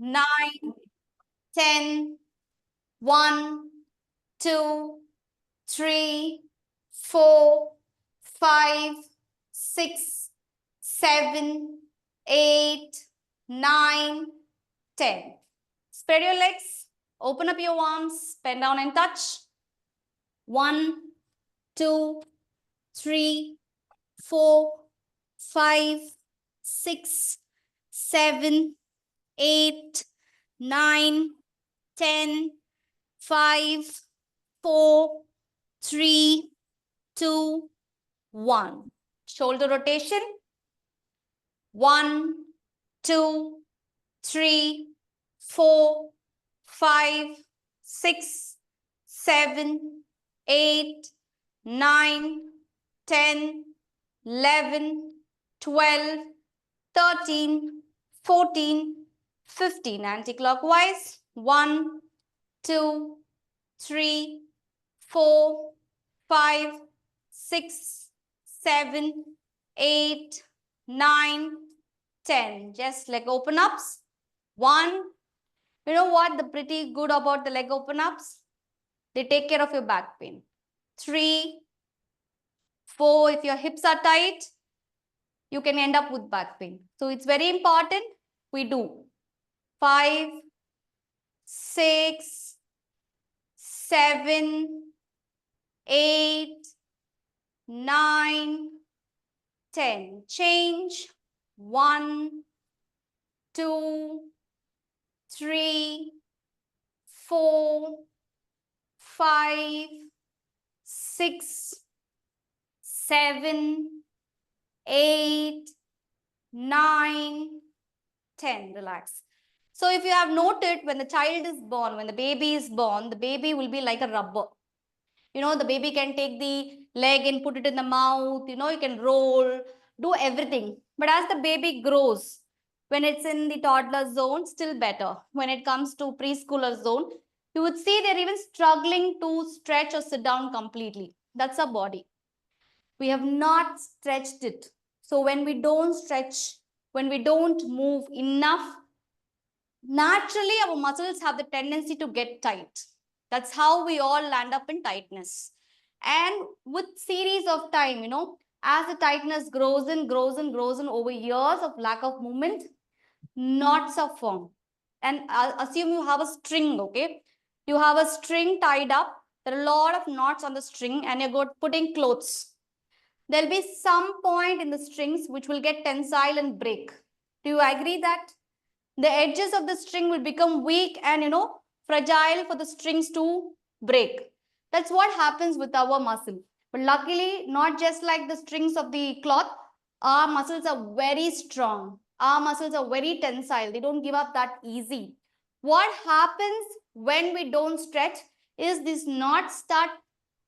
9, 10, 1, 2, 3, 4, 5, 6, 7, 8, 9, 10. Spread your legs, open up your arms, bend down and touch. 1, 2, 3, 4, 5, 6, 7, 8, 9, 10, 5, 4, 3, 2, 1. Shoulder rotation. 1, 2, 3, 4, 5, 6, 7, 8, 9, 10, 11, 12, 13, 14, 15. Anti-clockwise. 1, 2, 3, 4, 5, 6, 7, 8, 9, 10. Just leg open ups. 1. You know what the pretty good about the leg open ups? They take care of your back pain. 3, 4. If your hips are tight, you can end up with back pain. So it's very important we do. 5, 6, 7, 8, 9, 10. Change. 1, 2, 3, 4, 5, 6, 7, 8, 9, 10. Relax. So if you have noted, when the child is born, when the baby is born, the baby will be like a rubber. You know, the baby can take the leg and put it in the mouth. You know, you can roll, do everything. But as the baby grows, when it's in the toddler zone, still better. When it comes to preschooler zone, you would see they're even struggling to stretch or sit down completely. That's our body. We have not stretched it. So when we don't stretch, when we don't move enough, naturally our muscles have the tendency to get tight. That's how we all land up in tightness. And with series of time, you know, as the tightness grows and grows and grows and over years of lack of movement, knots are formed. And assume you have a string, okay? You have a string tied up. There are a lot of knots on the string and you're putting clothes. There'll be some point in the strings which will get tensile and break. Do you agree that? The edges of the string will become weak and, you know, fragile for the strings to break. That's what happens with our muscle. But luckily, not just like the strings of the cloth, our muscles are very strong. Our muscles are very tensile. They don't give up that easy. What happens when we don't stretch is these knots start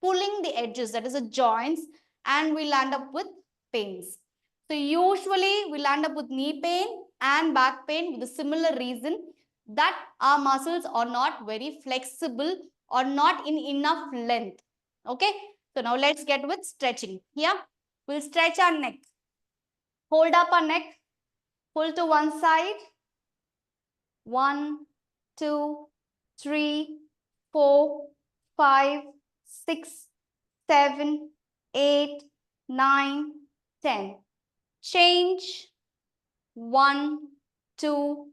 pulling the edges, that is the joints, and we land up with pains. So usually we land up with knee pain and back pain with a similar reason that our muscles are not very flexible or not in enough length. Okay. So now let's get with stretching. Here, we'll stretch our neck. Hold up our neck. Pull to one side. 1, 2, 3, 4, 5, 6, 7, 8, 9, 10. Change. 1, 2,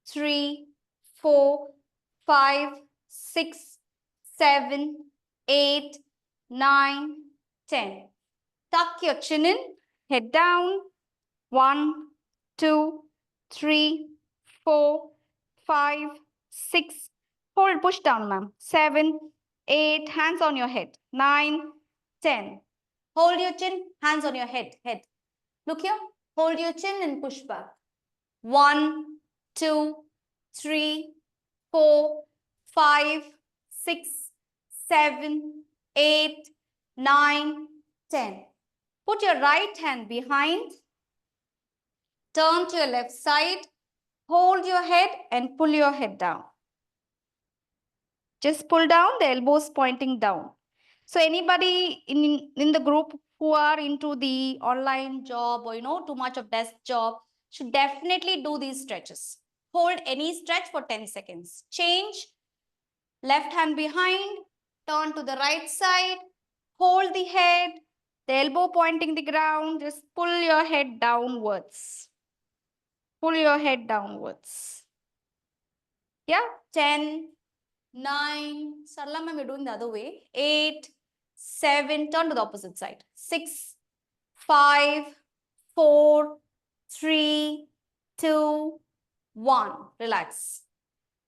3, 4, 5, 6, 7, 8, 9, 10. Tuck your chin in, head down. 1, 2, 3, 4, 5, 6. Hold, push down, ma'am. 7, 8, hands on your head. 9, 10. Hold your chin, hands on your head. Look here. Hold your chin and push back. 1, 2, 3, 4, 5, 6, 7, 8, 9, 10. Put your right hand behind. Turn to your left side. Hold your head and pull your head down. Just pull down, the elbows pointing down. So anybody in the group who are into the online job or, you know, too much of desk job should definitely do these stretches. Hold any stretch for 10 seconds. Change. Left hand behind. Turn to the right side. Hold the head. The elbow pointing the ground. Just pull your head downwards. Pull your head downwards. Yeah. 10, 9. Sarla ma'am, we're doing the other way. 8, 7. Turn to the opposite side. 6, 5, 4, 3, 2, 1. Relax.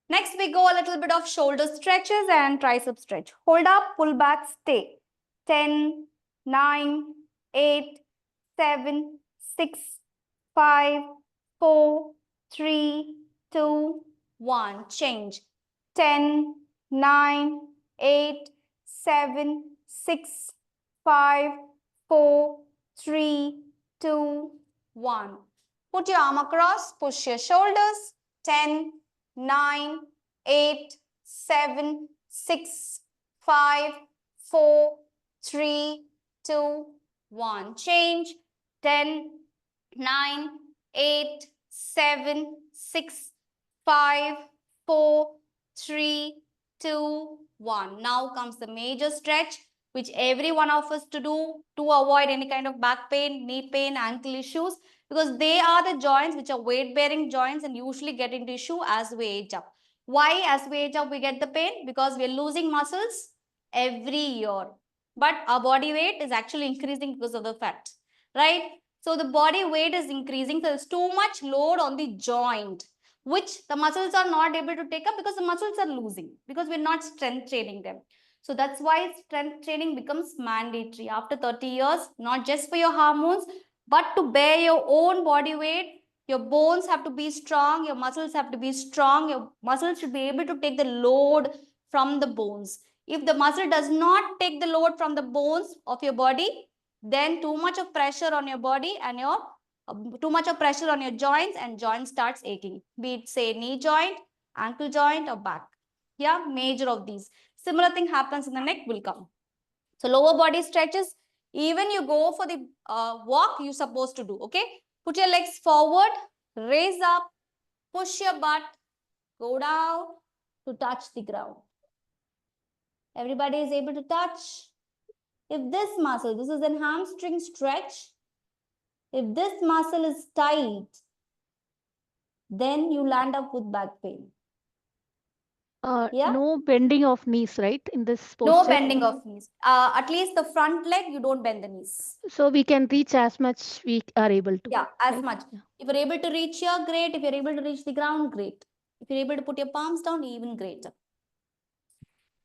Next, we go a little bit of shoulder stretches and tricep stretch. Hold up, pull back, stay. 10, 9, 8, 7, 6, 5, 4, 3, 2, 1. Change. 10, 9, 8, 7, 6, 5, 4, 3, 2, 1. Put your arm across, push your shoulders. 10, 9, 8, 7, 6, 5, 4, 3, 2, 1. Change. 10, 9, 8, 7, 6, 5, 4, 3, 2, 1. Now comes the major stretch, which every one of us to do to avoid any kind of back pain, knee pain, ankle issues, because they are the joints which are weight-bearing joints and usually get into issue as we age up. Why as we age up we get the pain? Because we are losing muscles every year. But our body weight is actually increasing because of the fat, right? So the body weight is increasing, so there's too much load on the joint, which the muscles are not able to take up because the muscles are losing, because we're not strength training them. So that's why strength training becomes mandatory after 30 years, not just for your hormones, but to bear your own body weight. Your bones have to be strong, your muscles have to be strong, your muscles should be able to take the load from the bones. If the muscle does not take the load from the bones of your body, then too much of pressure on your body and your too much of pressure on your joints and joint starts aching, be it say knee joint, ankle joint or back. Yeah, major of these. Similar thing happens in the neck will come. So lower body stretches, even you go for the walk, you're supposed to do, okay? Put your legs forward, raise up, push your butt, go down to touch the ground. Everybody is able to touch. If this muscle, this is a hamstring stretch, if this muscle is tight, then you land up with back pain. Yeah? No bending of knees, right, in this No posture? bending of knees. At least the front leg, you don't bend the knees. So we can reach as much we are able to, Yeah, as right? much. Yeah. If you're able to reach here, great. If you're able to reach the ground, great. If you're able to put your palms down, even greater.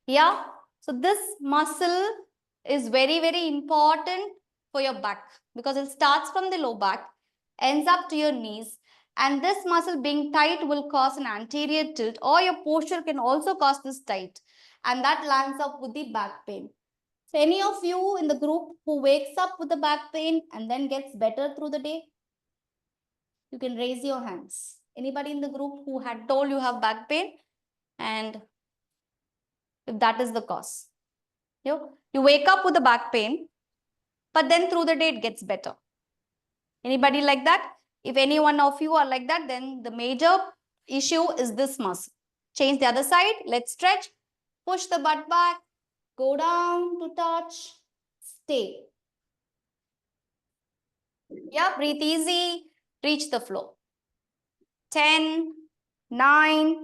Yeah. So this muscle is very, very important for your back because it starts from the low back, ends up to your knees. And this muscle being tight will cause an anterior tilt, or your posture can also cause this tight. And that lands up with the back pain. So any of you in the group who wakes up with the back pain and then gets better through the day, you can raise your hands. Anybody in the group who had told you have back pain, and if that is the cause. You wake up with a back pain, but then through the day it gets better. Anybody like that? If any one of you are like that, then the major issue is this muscle. Change the other side. Let's stretch. Push the butt back. Go down to touch. Stay. Yeah, breathe easy. Reach the floor. 10, 9,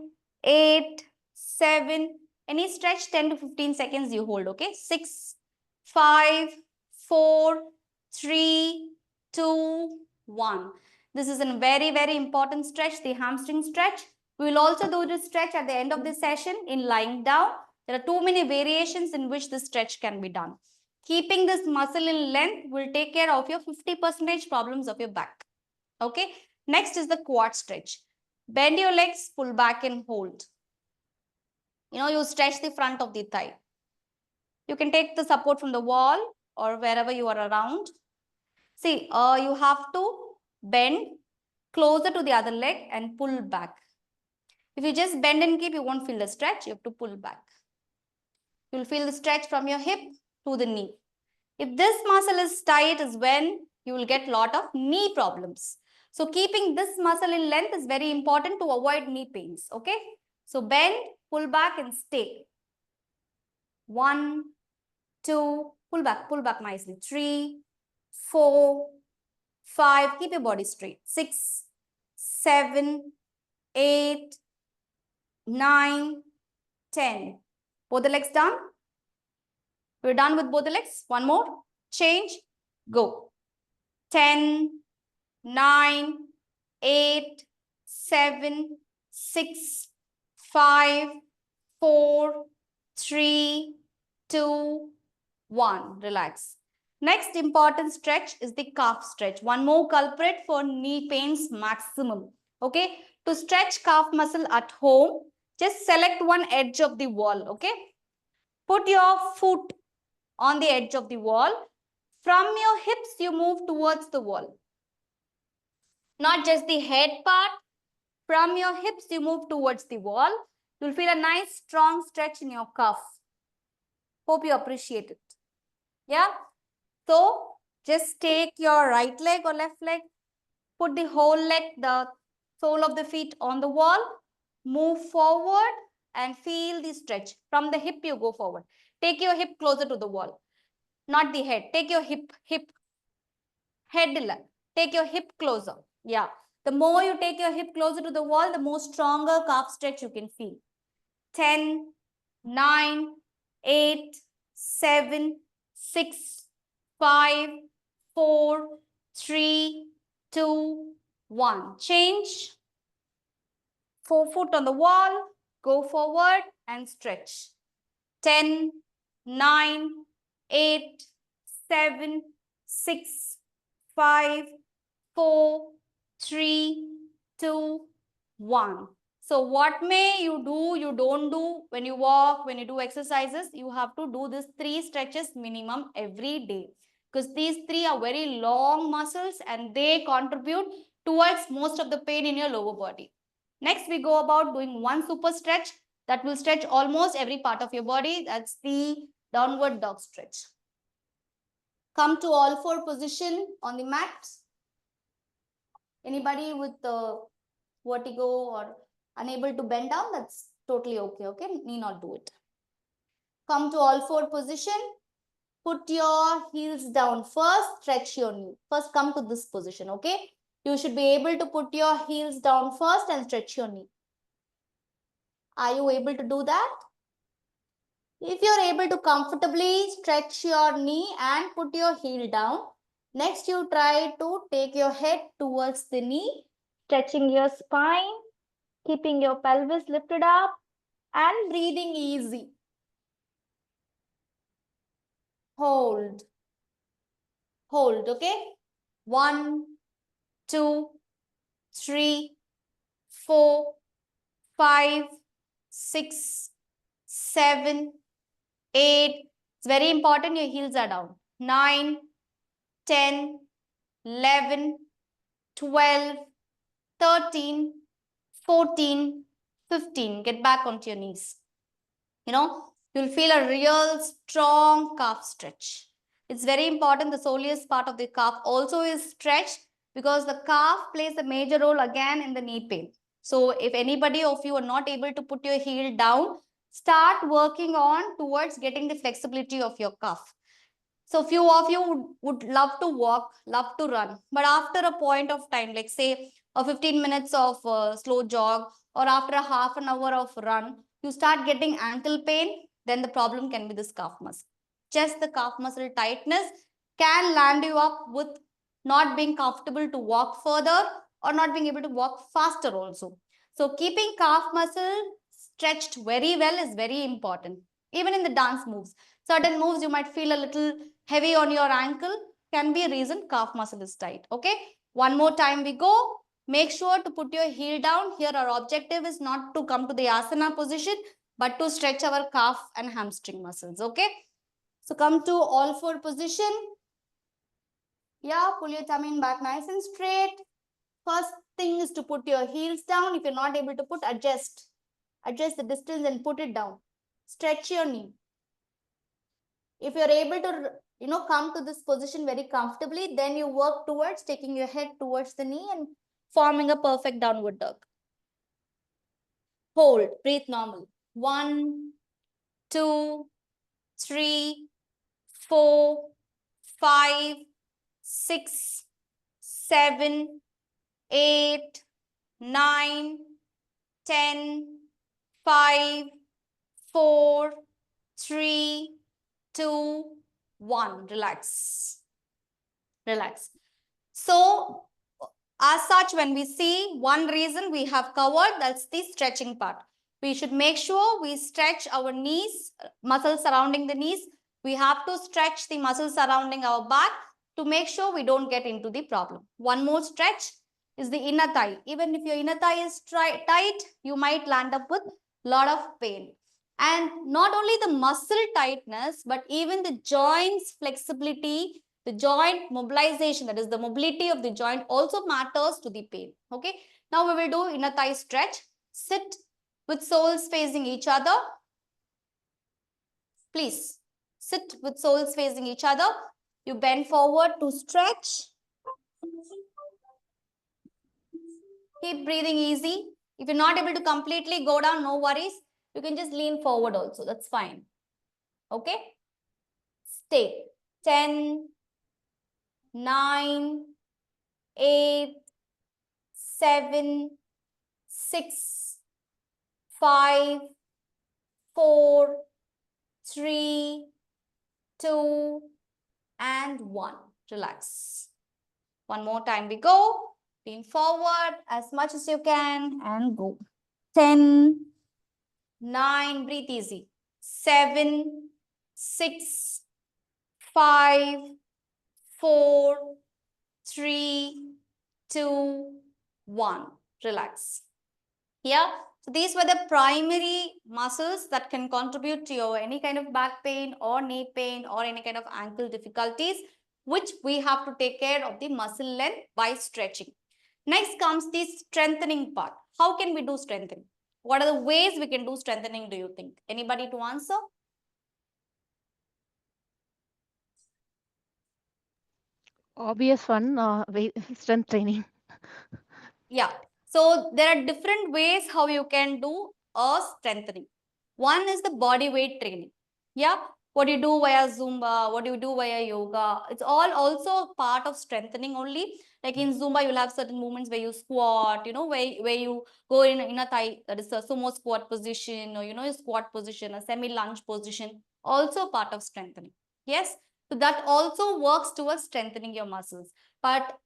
8, 7. Any stretch 10 to 15 seconds you hold, okay? 6, 5, 4, 3, 2, 1. This is a very, very important stretch, the hamstring stretch. We will also do this stretch at the end of this session in lying down. There are too many variations in which this stretch can be done. Keeping this muscle in length will take care of your 50% problems of your back. Okay. Next is the quad stretch. Bend your legs, pull back and hold. You stretch the front of the thigh. You can take the support from the wall or wherever you are around. See, you have to bend closer to the other leg and pull back. If you just bend and keep, you won't feel the stretch. You have to pull back. You'll feel the stretch from your hip to the knee. If this muscle is tight is when you will get a lot of knee problems. So keeping this muscle in length is very important to avoid knee pains. Okay. So bend, pull back and stay. 1, 2, pull back nicely. 3, 4, 5, keep your body straight. 6, 7, 8, 9, 10. Both the legs done? We're done with both the legs. One more. Change. Go. 10, 9, 8, 7, 6, 5, 4, 3, 2, 1. Relax. Next important stretch is the calf stretch. One more culprit for knee pains maximum. Okay. To stretch calf muscle at home, just select one edge of the wall. Okay. Put your foot on the edge of the wall. From your hips, you move towards the wall. Not just the head part. From your hips, you move towards the wall. You'll feel a nice strong stretch in your calf. Hope you appreciate it. Yeah. So just take your right leg or left leg, put the whole leg, the sole of the feet on the wall, move forward and feel the stretch. From the hip, you go forward. Take your hip closer to the wall, not the head. Take your hip, head, take your hip closer. Yeah. The more you take your hip closer to the wall, the more stronger calf stretch you can feel. 10, 9, 8, 7, 6, 5, 4, 3, 2, 1. Change. 4 foot on the wall. Go forward and stretch. 10, 9, 8, 7, 6, 5, 4, 3, 2, 1. So what may you do, you don't do when you walk, when you do exercises, you have to do this 3 stretches minimum every day. Because these 3 are very long muscles and they contribute towards most of the pain in your lower body. Next, we go about doing one super stretch that will stretch almost every part of your body. That's the downward dog stretch. Come to all 4 position on the mat. Anybody with vertigo or unable to bend down, that's totally okay. Okay, need not do it. Come to all 4 position. Put your heels down first. Stretch your knee. First, come to this position. Okay, you should be able to put your heels down first and stretch your knee. Are you able to do that? If you're able to comfortably stretch your knee and put your heel down, next you try to take your head towards the knee, stretching your spine, keeping your pelvis lifted up and breathing easy. Hold. Hold, okay? 1, 2, 3, 4, 5, 6, 7, 8. It's very important your heels are down. 9, 10, 11, 12, 13, 14, 15. Get back onto your knees. You'll feel a real strong calf stretch. It's very important. The soleus part of the calf also is stretched because the calf plays a major role again in the knee pain. So if anybody of you are not able to put your heel down, start working on towards getting the flexibility of your calf. So few of you would love to walk, love to run, but after a point of time, like say a 15 minutes of slow jog or after a half an hour of run, you start getting ankle pain, then the problem can be this calf muscle. Just the calf muscle tightness can land you up with not being comfortable to walk further or not being able to walk faster also. So keeping calf muscle stretched very well is very important. Even in the dance moves, certain moves you might feel a little heavy on your ankle, can be a reason calf muscle is tight. Okay, one more time we go. Make sure to put your heel down. Here our objective is not to come to the asana position, but to stretch our calf and hamstring muscles. Okay, so come to all 4 position. Yeah, pull your tummy in back nice and straight. First thing is to put your heels down. If you're not able to put, adjust the distance and put it down. Stretch your knee. If you're able to come to this position very comfortably, then you work towards taking your head towards the knee and forming a perfect downward dog. Hold, breathe normal. 1, 2, 3, 4, 5, 6, 7, 8, 9, 10, 5, 4, 3, 2, 1. Relax. Relax. So, as such, when we see one reason we have covered, that's the stretching part. We should make sure we stretch our knees, muscles surrounding the knees. We have to stretch the muscles surrounding our back to make sure we don't get into the problem. One more stretch is the inner thigh. Even if your inner thigh is tight, you might land up with a lot of pain. And not only the muscle tightness, but even the joints flexibility, the joint mobilization, that is the mobility of the joint, also matters to the pain. Okay. Now we will do inner thigh stretch. Sit with soles facing each other. Please sit with soles facing each other. You bend forward to stretch. Keep breathing easy. If you're not able to completely go down, no worries. You can just lean forward also. That's fine. Okay. Stay. 10, 9, 8, 7, 6, 5, 4, 3, 2, and 1. Relax. One more time we go. Lean forward as much as you can and go. 10, 9, breathe easy. 7, 6, 5, 4, 3, 2, 1. Relax. Yeah. So these were the primary muscles that can contribute to your any kind of back pain or knee pain or any kind of ankle difficulties, which we have to take care of the muscle length by stretching. Next comes the strengthening part. How can we do strengthening? What are the ways we can do strengthening, do you think? Anybody to answer? Obvious one, strength training. Yeah. So there are different ways how you can do a strengthening. One is the body weight training. Yeah. What you do via Zumba, what you do via yoga. It's all also part of strengthening only. Like in Zumba, you'll have certain movements where you squat, where you go in a thigh, that is a sumo squat position, or, a squat position, a semi-lunge position. Also part of strengthening. Yes. So that also works towards strengthening your muscles. But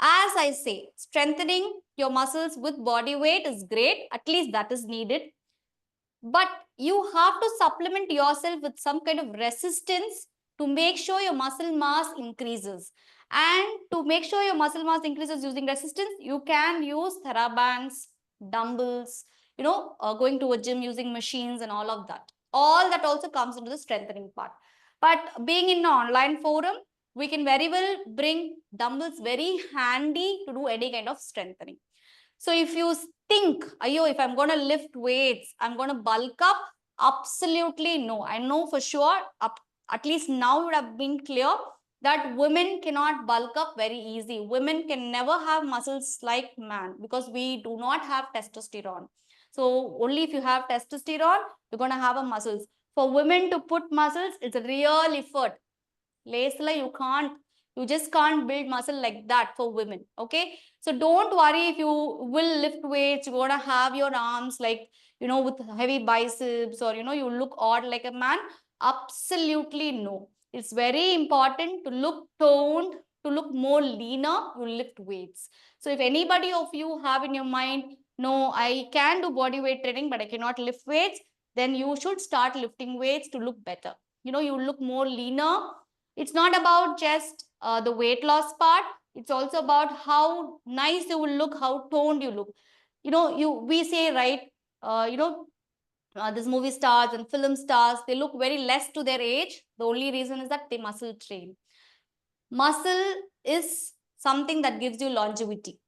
as I say, strengthening your muscles with body weight is great. At least that is needed. But you have to supplement yourself with some kind of resistance to make sure your muscle mass increases. And to make sure your muscle mass increases using resistance, you can use therabands, dumbbells, going to a gym using machines and all of that. All that also comes into the strengthening part. But being in an online forum, we can very well bring dumbbells very handy to do any kind of strengthening. So if you think, ayo, if I'm going to lift weights, I'm going to bulk up, absolutely no. I know for sure, at least now it would have been clear that women cannot bulk up very easy. Women can never have muscles like man because we do not have testosterone. So only if you have testosterone, you're going to have a muscles. For women to put muscles, it's a real effort. Lasla, you just can't build muscle like that for women. Okay. So don't worry if you will lift weights, you're going to have your arms like, with heavy biceps or, you look odd like a man. Absolutely no. It's very important to look toned, to look more leaner, you lift weights. So if anybody of you have in your mind, no, I can do body weight training, but I cannot lift weights, then you should start lifting weights to look better. You look more leaner. It's not about just the weight loss part. It's also about how nice you will look, how toned you look. We say, right, these movie stars and film stars, they look very less to their age. The only reason is that they muscle train. Muscle is something that gives you longevity.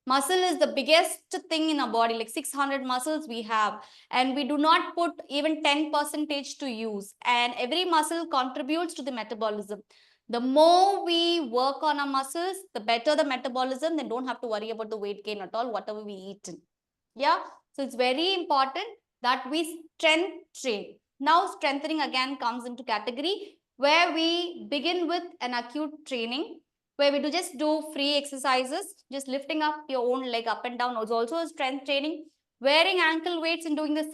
Muscle is the biggest thing in our body, like 600 muscles we have, and we do not put even 10% to use. And every muscle contributes to the metabolism. The more we work on our muscles, the better the metabolism. Then don't have to worry about the weight gain at all, whatever we eat. Yeah. So it's very important that we strength train. Now strengthening again comes into category where we begin with an acute training where we just do free exercises, just lifting up your own leg up and down is also a strength training. Wearing ankle weights and doing the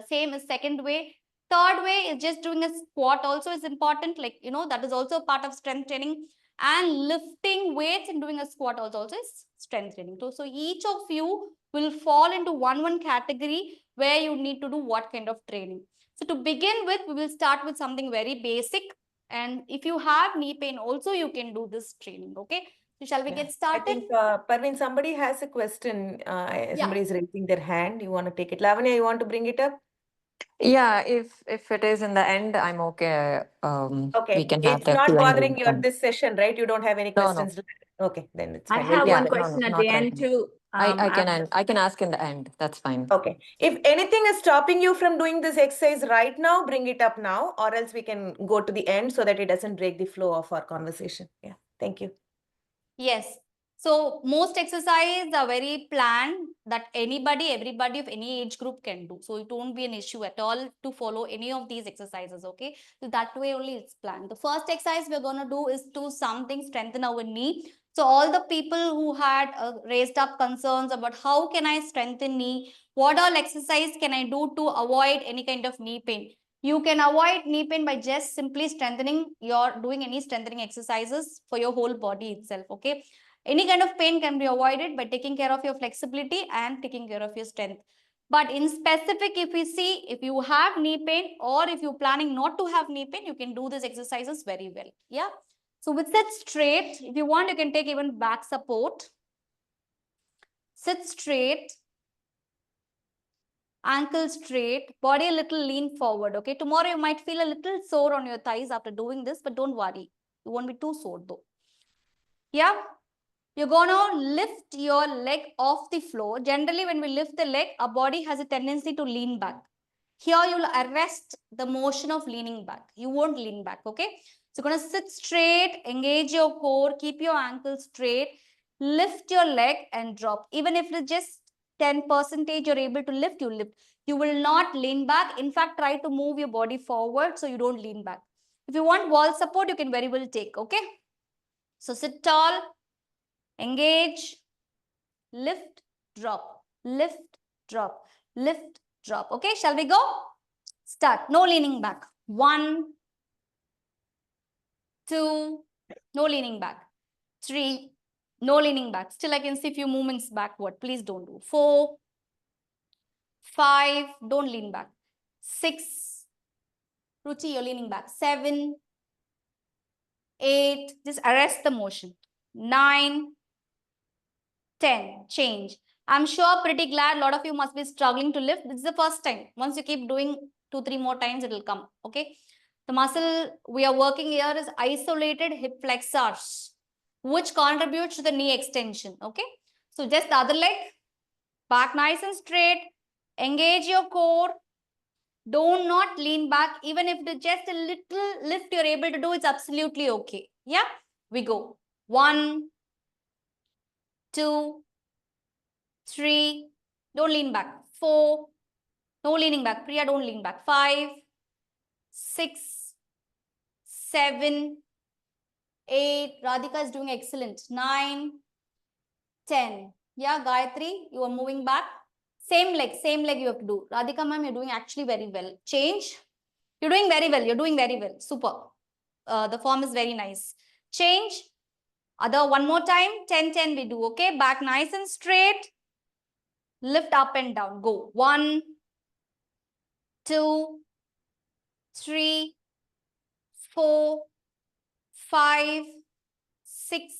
same is second way. Third way is just doing a squat also is important. Like, that is also a part of strength training. And lifting weights and doing a squat also is strength training. So each of you will fall into one category where you need to do what kind of training. So to begin with, we will start with something very basic. And if you have knee pain also, you can do this training. Okay. So shall we get started? I think, Parveen, somebody has a question. Somebody is raising their hand. You want to take it? Lavanya, you want to bring it up? Yeah, if it is in the end, I'm okay. Okay. We can have It's the not Q&A bothering you at then. this session, right? You don't have any No, no. questions. Okay, then it's I fine. have We'll one take it. question at not the right end now. too. I can ask in the end. That's fine. Okay. If anything is stopping you from doing this exercise right now, bring it up now, or else we can go to the end so that it doesn't break the flow of our conversation. Yeah. Thank you. Yes. So most exercises are very planned that everybody of any age group can do. So it won't be an issue at all to follow any of these exercises. Okay. So that way only it's planned. The first exercise we're going to do is to strengthen our knee. So all the people who had raised up concerns about how can I strengthen knee, what all exercise can I do to avoid any kind of knee pain. You can avoid knee pain by just simply doing any strengthening exercises for your whole body itself. Okay. Any kind of pain can be avoided by taking care of your flexibility and taking care of your strength. But in specific, if we see, if you have knee pain or if you're planning not to have knee pain, you can do these exercises very well. Yeah. So with sit straight, if you want, you can take even back support. Sit straight. Ankle straight, body a little lean forward. Okay. Tomorrow you might feel a little sore on your thighs after doing this, but don't worry. You won't be too sore though. Yeah. You're going to lift your leg off the floor. Generally, when we lift the leg, our body has a tendency to lean back. Here, you'll arrest the motion of leaning back. You won't lean back, okay? So, you're going to sit straight, engage your core, keep your ankles straight, lift your leg and drop. Even if it's just 10% you're able to lift, you lift. You will not lean back. In fact, try to move your body forward so you don't lean back. If you want wall support, you can very well take, okay? So, sit tall. Engage, lift, drop, lift, drop, lift, drop. Okay, shall we go? Start. No leaning back. 1, 2, no leaning back. 3, no leaning back. Still, I can see a few movements backward. Please don't do. 4, 5, don't lean back. 6, Ruchi, you're leaning back. 7, 8, just arrest the motion. 9, 10, change. I'm sure pretty glad a lot of you must be struggling to lift. This is the first time. Once you keep doing 2-3 more times, it will come. Okay. The muscle we are working here is isolated hip flexors, which contributes to the knee extension. Okay. So just the other leg, back nice and straight. Engage your core. Do not lean back. Even if it's just a little lift you're able to do, it's absolutely okay. Yeah. We go. 1, 2, 3, don't lean back. 4, no leaning back. Priya, don't lean back. 5, 6, 7, 8. Radhika is doing excellent. 9, 10. Yeah, Gayatri, you are moving back. Same leg you have to do. Radhika ma'am, you're doing actually very well. Change. You're doing very well. You're doing very well. Super. The form is very nice. Change. Other one more time. 10, 10 we do. Okay. Back nice and straight. Lift up and down. Go. 1, 2, 3, 4, 5, 6,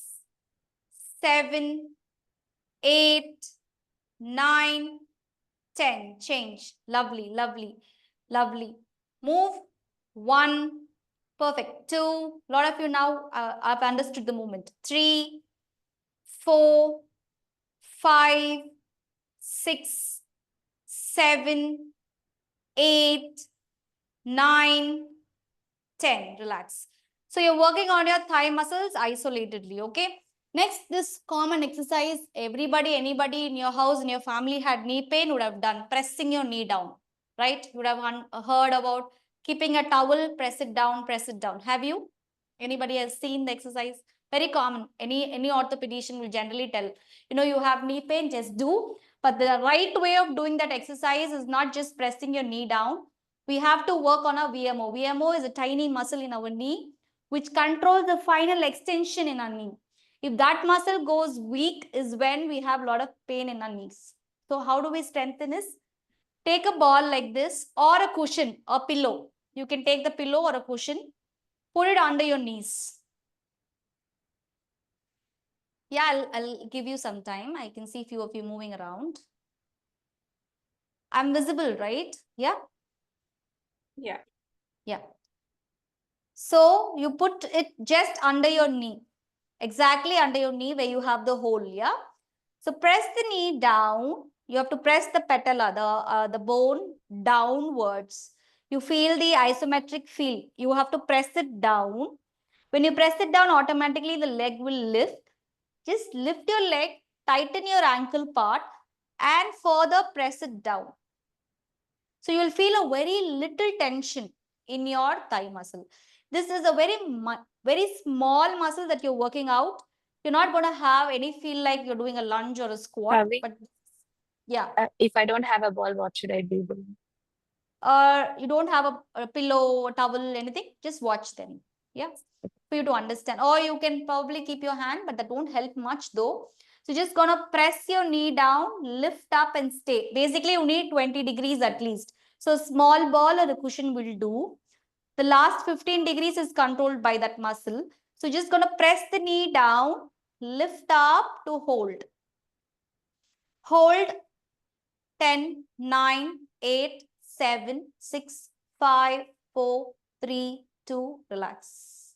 7, 8, 9, 10. Change. Lovely, lovely, lovely. Move. 1. Perfect. 2. A lot of you now have understood the movement. 3, 4, 5, 6, 7, 8, 9, 10. Relax. So you're working on your thigh muscles isolatedly, okay? Next, this common exercise, everybody, anybody in your house, in your family had knee pain would have done, pressing your knee down, right? You would have heard about keeping a towel, press it down, press it down. Have you? Anybody has seen the exercise? Very common. Any orthopedician will generally tell, you know, you have knee pain, just do. But the right way of doing that exercise is not just pressing your knee down. We have to work on our VMO. VMO is a tiny muscle in our knee which controls the final extension in our knee. If that muscle goes weak is when we have a lot of pain in our knees. So how do we strengthen this? Take a ball like this or a cushion or pillow. You can take the pillow or a cushion, put it under your knees. Yeah, I'll give you some time. I can see few of you moving around. I'm visible, right? Yeah? Yeah. Yeah. So you put it just under your knee. Exactly under your knee where you have the hole, yeah? So press the knee down. You have to press the patella, the bone downwards. You feel the isometric feel. You have to press it down. When you press it down, automatically the leg will lift. Just lift your leg, tighten your ankle part and further press it down. So you will feel a very little tension in your thigh muscle. This is a very small muscle that you're working out. You're not going to have any feel like you're doing a lunge or a squat. Harvey, But yeah, if I don't have a ball, what should I be doing? you don't have a pillow, a towel, anything, just watch them. Yeah, for you to understand. Or you can probably keep your hand, but that won't help much though. So just gonna press your knee down, lift up and stay. Basically, you need 20 degrees at least. So small ball or a cushion will do. The last 15 degrees is controlled by that muscle. So just gonna press the knee down, lift up to hold. Hold 10, 9, 8, 7, 6, 5, 4, 3, 2, relax.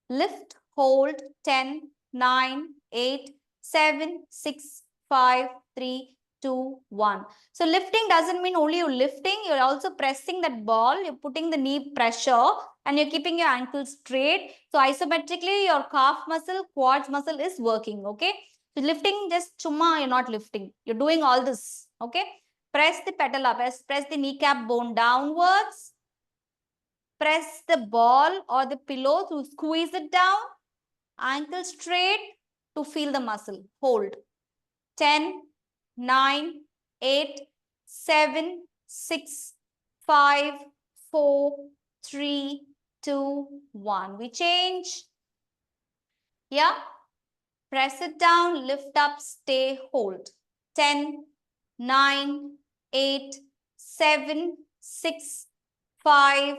Lift, hold 10, 9, 8, 7, 6, 5, 3, 2, 1. So lifting doesn't mean only you're lifting, you're also pressing that ball, you're putting the knee pressure and you're keeping your ankle straight. So isometrically, your calf muscle, quads muscle is working, okay? So lifting just chumma, you're not lifting. You're doing all this, okay? Press the patella, press the kneecap bone downwards. Press the ball or the pillow to squeeze it down. Ankle straight to feel the muscle. Hold. 10, 9, 8, 7, 6, 5, 4, 3, 2, 1. We change. Yeah. Press it down, lift up, stay, hold. 10, 9, 8, 7, 6, 5,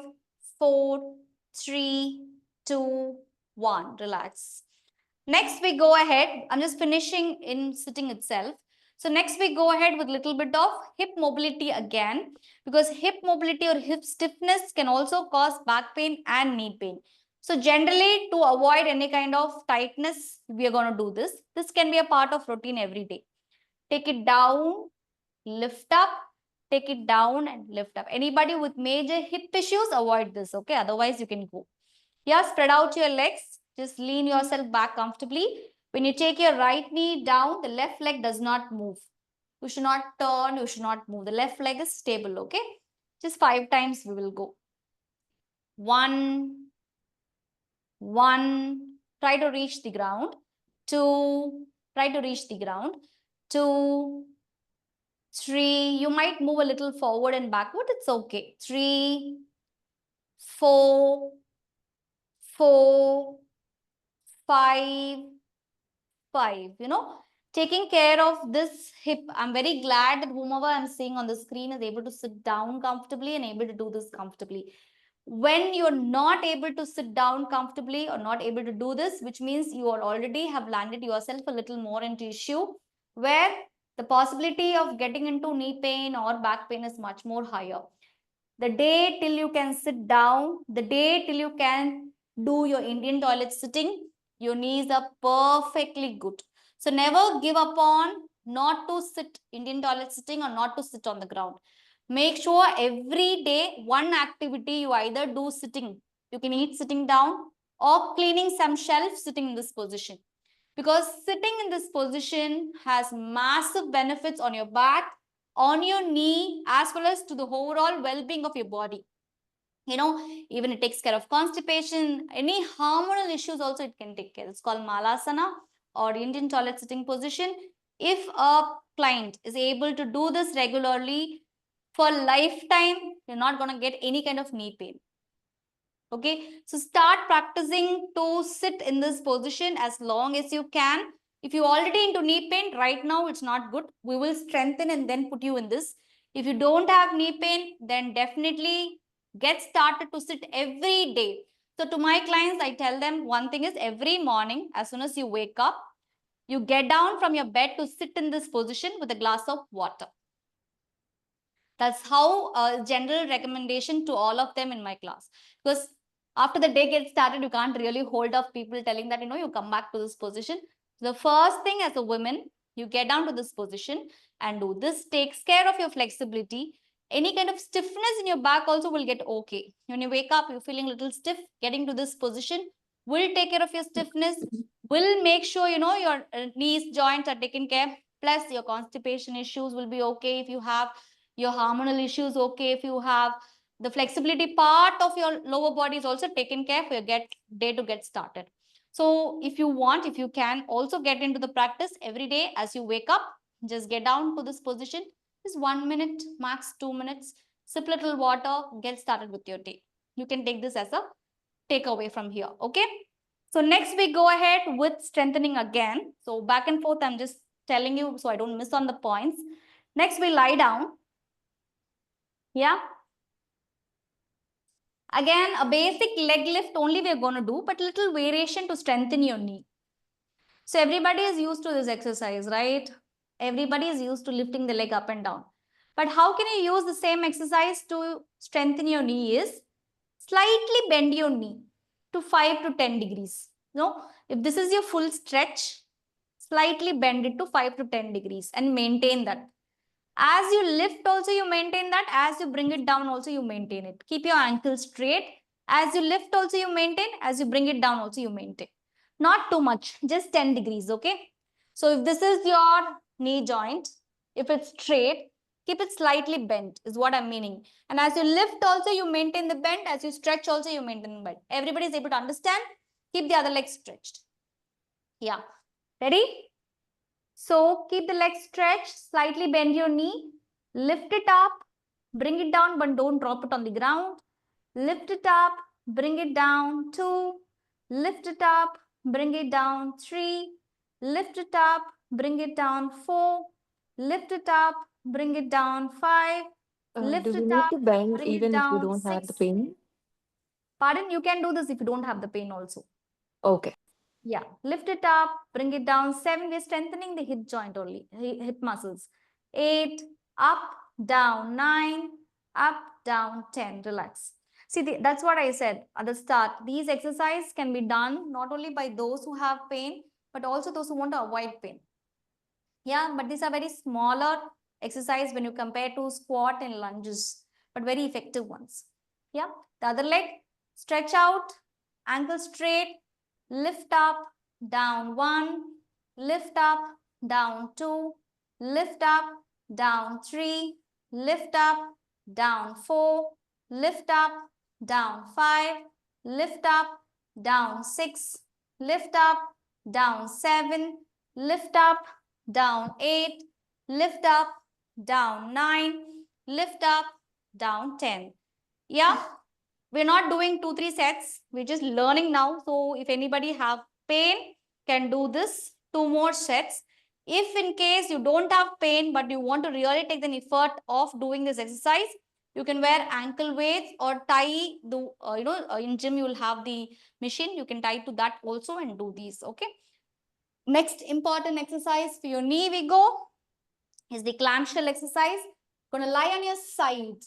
4, 3, 2, 1. Relax. Next, we go ahead. I'm just finishing in sitting itself. So next, we go ahead with a little bit of hip mobility again, because hip mobility or hip stiffness can also cause back pain and knee pain. So generally, to avoid any kind of tightness, we are going to do this. This can be a part of routine every day. Take it down, lift up, take it down and lift up. Anybody with major hip issues, avoid this, okay? Otherwise, you can go. Yeah, spread out your legs. Just lean yourself back comfortably. When you take your right knee down, the left leg does not move. You should not turn, you should not move. The left leg is stable, okay? Just 5 times we will go. 1, 1, try to reach the ground. 2, try to reach the ground. 2, 3, you might move a little forward and backward, it's okay. 3, 4, 4, 5, 5, you know, taking care of this hip. I'm very glad that whomever I'm seeing on the screen is able to sit down comfortably and able to do this comfortably. When you're not able to sit down comfortably or not able to do this, which means you already have landed yourself a little more into issue where the possibility of getting into knee pain or back pain is much more higher. The day till you can sit down, the day till you can do your Indian toilet sitting, your knees are perfectly good. So never give up on not to sit Indian toilet sitting or not to sit on the ground. Make sure every day one activity you either do sitting. You can eat sitting down or cleaning some shelves sitting in this position. Because sitting in this position has massive benefits on your back, on your knee, as well as to the overall well-being of your body. You know, even it takes care of constipation, any hormonal issues also it can take care. It's called Malasana or Indian toilet sitting position. If a client is able to do this regularly for lifetime, you're not going to get any kind of knee pain. Okay, so start practicing to sit in this position as long as you can. If you're already into knee pain, right now it's not good. We will strengthen and then put you in this. If you don't have knee pain, then definitely get started to sit every day. So to my clients, I tell them one thing is every morning, as soon as you wake up, you get down from your bed to sit in this position with a glass of water. That's how a general recommendation to all of them in my class. Because after the day gets started, you can't really hold off people telling that, you come back to this position. The first thing as a woman, you get down to this position and do this. Takes care of your flexibility. Any kind of stiffness in your back also will get okay. When you wake up, you're feeling a little stiff, getting to this position will take care of your stiffness, will make sure, your knees, joints are taken care. Plus, your constipation issues will be okay if you have your hormonal issues okay, if you have the flexibility part of your lower body is also taken care for your day to get started. So if you want, if you can also get into the practice every day as you wake up, just get down to this position. Just 1 minute, max 2 minutes, sip little water, get started with your day. You can take this as a takeaway from here. Okay. So next we go ahead with strengthening again. So back and forth, I'm just telling you so I don't miss on the points. Next we lie down. Yeah. Again, a basic leg lift only we're going to do, but little variation to strengthen your knee. So everybody is used to this exercise, right? Everybody is used to lifting the leg up and down. But how can you use the same exercise to strengthen your knee is slightly bend your knee to 5 to 10 degrees. No, if this is your full stretch, slightly bend it to 5 to 10 degrees and maintain that. As you lift also you maintain that. As you bring it down also you maintain it. Keep your ankles straight. As you lift also you maintain. As you bring it down also you maintain. Not too much, just 10 degrees, okay? So if this is your knee joint, if it's straight, keep it slightly bent is what I'm meaning. And as you lift also you maintain the bend. As you stretch also you maintain the bend. Everybody is able to understand. Keep the other leg stretched. Yeah. Ready? So keep the leg stretched, slightly bend your knee, lift it up, bring it down, but don't drop it on the ground. Lift it up, bring it down, 2, lift it up, bring it down, 3, lift it up, bring it down, 4, lift it up, bring it down, 5, lift Do we it need up, to bend bring it even if we down, don't have the 6. pain? Pardon, you can do this if you don't have the pain also. Okay. Yeah, lift it up, bring it down. 7, we're strengthening the hip joint only, hip muscles. 8, up, down. 9, up, down. 10, relax. See, that's what I said at the start. These exercises can be done not only by those who have pain, but also those who want to avoid pain. Yeah, but these are very smaller exercise when you compare to squat and lunges, but very effective ones. Yeah, the other leg, stretch out, ankle straight, lift up, down 1, lift up, down 2, lift up, down 3, lift up, down 4, lift up, down 5, lift up, down 6, lift up, down 7, lift up, down 8, lift up, down 9, lift up, down 10. Yeah, we're not doing 2-3 sets. We're just learning now. So if anybody have pain, can do this 2 more sets. If in case you don't have pain, but you want to really take the effort of doing this exercise, you can wear ankle weights or tie the, in gym you will have the machine. You can tie to that also and do these, okay? Next important exercise for your knee we go is the clamshell exercise. Gonna lie on your side.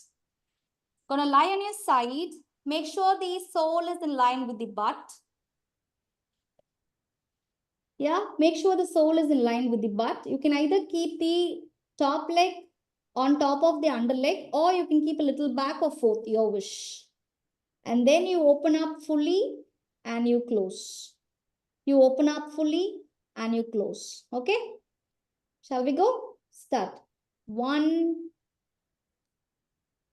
Gonna lie on your side. Make sure the sole is in line with the butt. Yeah, make sure the sole is in line with the butt. You can either keep the top leg on top of the under leg, or you can keep a little back or forth, your wish. And then you open up fully and you close. You open up fully and you close. Okay? Shall we go? Start. 1,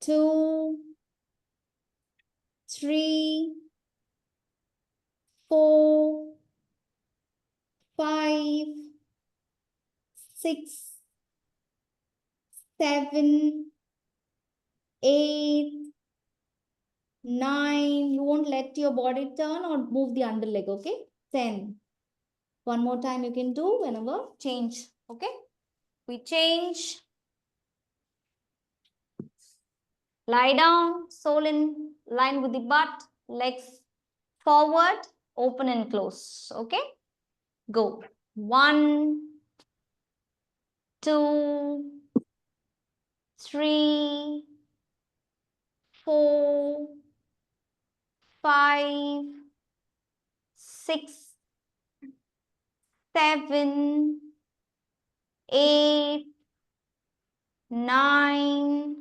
2, 3, 4, 5, 6, 7, 8, 9. You won't let your body turn or move the underleg, okay? 10. One more time you can do whenever. Change, okay? We change. Lie down, sole in line with the butt, legs forward, open and close, okay? Go. 1, 2, 3, 4, 5, 6, 7, 8, 9,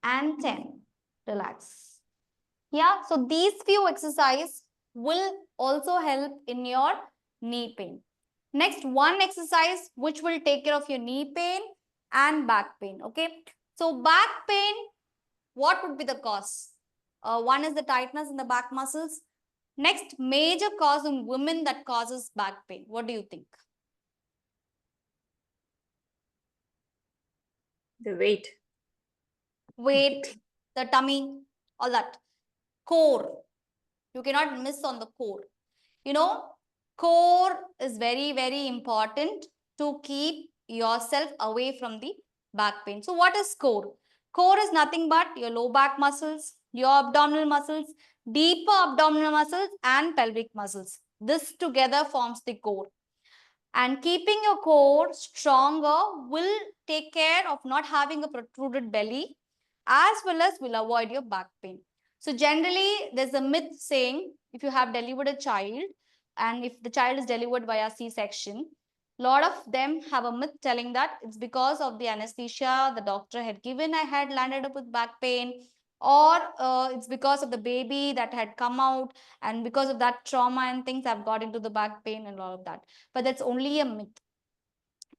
and 10. Relax. Yeah, so these few exercises will also help in your knee pain. Next, one exercise which will take care of your knee pain and back pain. Okay, so back pain, what would be the cause? One is the tightness in the back muscles. Next, major cause in women that causes back pain. What do you think? The weight. Weight, the tummy, all that. Core. You cannot miss on the core. You know, core is very, very important to keep yourself away from the back pain. So what is core? Core is nothing but your low back muscles, your abdominal muscles, deeper abdominal muscles, and pelvic muscles. This together forms the core. And keeping your core stronger will take care of not having a protruded belly, as well as will avoid your back pain. So generally, there's a myth saying if you have delivered a child and if the child is delivered via C-section, a lot of them have a myth telling that it's because of the anesthesia the doctor had given, I had landed up with back pain, or it's because of the baby that had come out, and because of that trauma and things I've got into the back pain and all of that. But that's only a myth.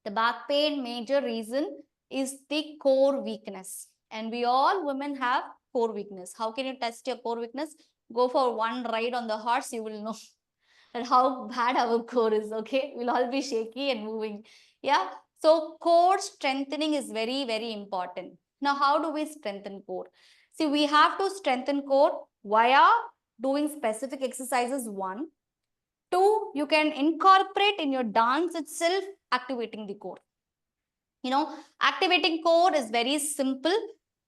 The back pain major reason is the core weakness. And we all women have core weakness. How can you test your core weakness? Go for one ride on the horse, you will know that how bad our core is, okay? We'll all be shaky and moving. Yeah. So core strengthening is very, very important. Now, how do we strengthen core? See, we have to strengthen core via doing specific exercises, 1. 2, you can incorporate in your dance itself activating the core. You know, activating core is very simple.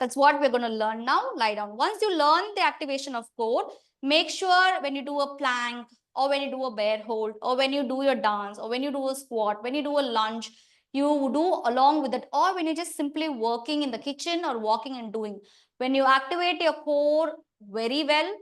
That's what we're going to learn now. Lie down. Once you learn the activation of core, make sure when you do a plank or when you do a bear hold or when you do your dance or when you do a squat, when you do a lunge, you do along with it, or when you're just simply working in the kitchen or walking and doing. When you activate your core very well,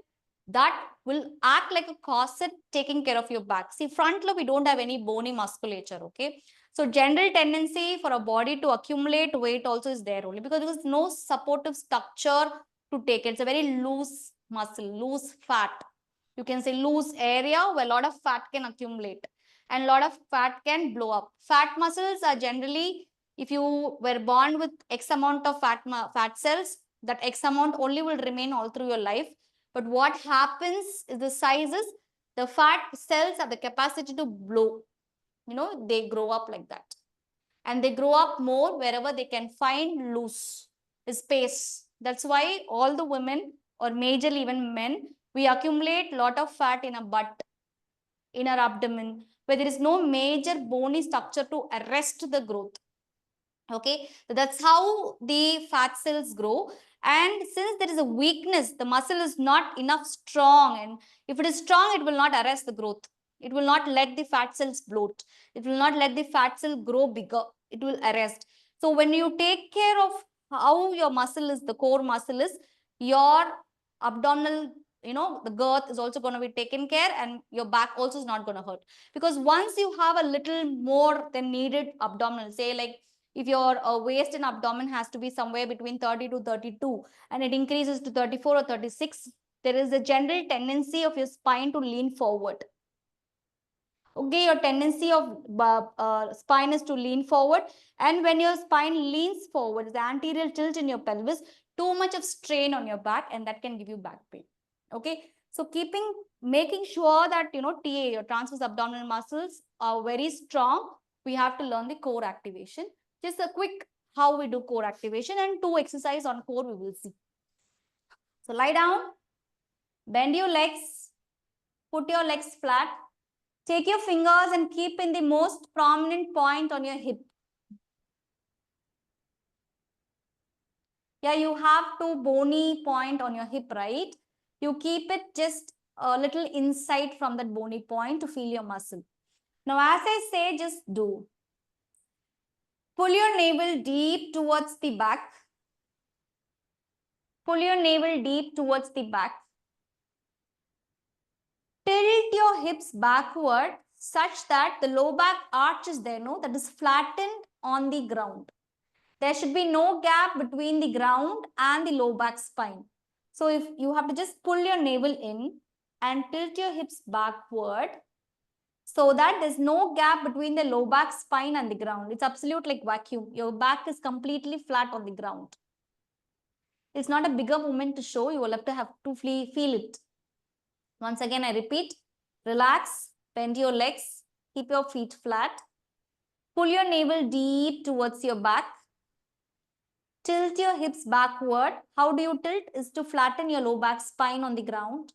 that will act like a corset taking care of your back. See, front lobe, we don't have any bony musculature, okay? So general tendency for a body to accumulate weight also is there only because there is no supportive structure to take it. It's a very loose muscle, loose fat. You can say loose area where a lot of fat can accumulate and a lot of fat can blow up. Fat muscles are generally, if you were born with X amount of fat cells, that X amount only will remain all through your life. But what happens is the sizes, the fat cells have the capacity to blow. You know, they grow up like that. And they grow up more wherever they can find loose space. That's why all the women or majorly even men, we accumulate a lot of fat in our butt, in our abdomen, where there is no major bony structure to arrest the growth. Okay, so that's how the fat cells grow. And since there is a weakness, the muscle is not enough strong, and if it is strong, it will not arrest the growth. It will not let the fat cells bloat. It will not let the fat cell grow bigger. It will arrest. So when you take care of how your muscle is, the core muscle is, your abdominal, you know, the girth is also going to be taken care, and your back also is not going to hurt. Because once you have a little more than needed abdominal, say like if your waist and abdomen has to be somewhere between 30 to 32 and it increases to 34 or 36, there is a general tendency of your spine to lean forward. Okay, your tendency of spine is to lean forward. And when your spine leans forward, the anterior tilt in your pelvis, too much of strain on your back, and that can give you back pain. Okay, so making sure that, TA, your transverse abdominal muscles are very strong, we have to learn the core activation. Just a quick how we do core activation, and 2 exercise on core we will see. So lie down, bend your legs, put your legs flat. Take your fingers and keep in the most prominent point on your hip. Yeah, you have 2 bony point on your hip, right? You keep it just a little inside from that bony point to feel your muscle. Now, as I say, just do. Pull your navel deep towards the back. Pull your navel deep towards the back. Tilt your hips backward such that the low back arch is there, no? That is flattened on the ground. There should be no gap between the ground and the low back spine. So if you have to just pull your navel in and tilt your hips backward so that there's no gap between the low back spine and the ground. It's absolute like vacuum. Your back is completely flat on the ground. It's not a bigger movement to show. You will have to feel it. Once again, I repeat, relax, bend your legs, keep your feet flat, pull your navel deep towards your back, tilt your hips backward. How do you tilt? Is to flatten your low back spine on the ground.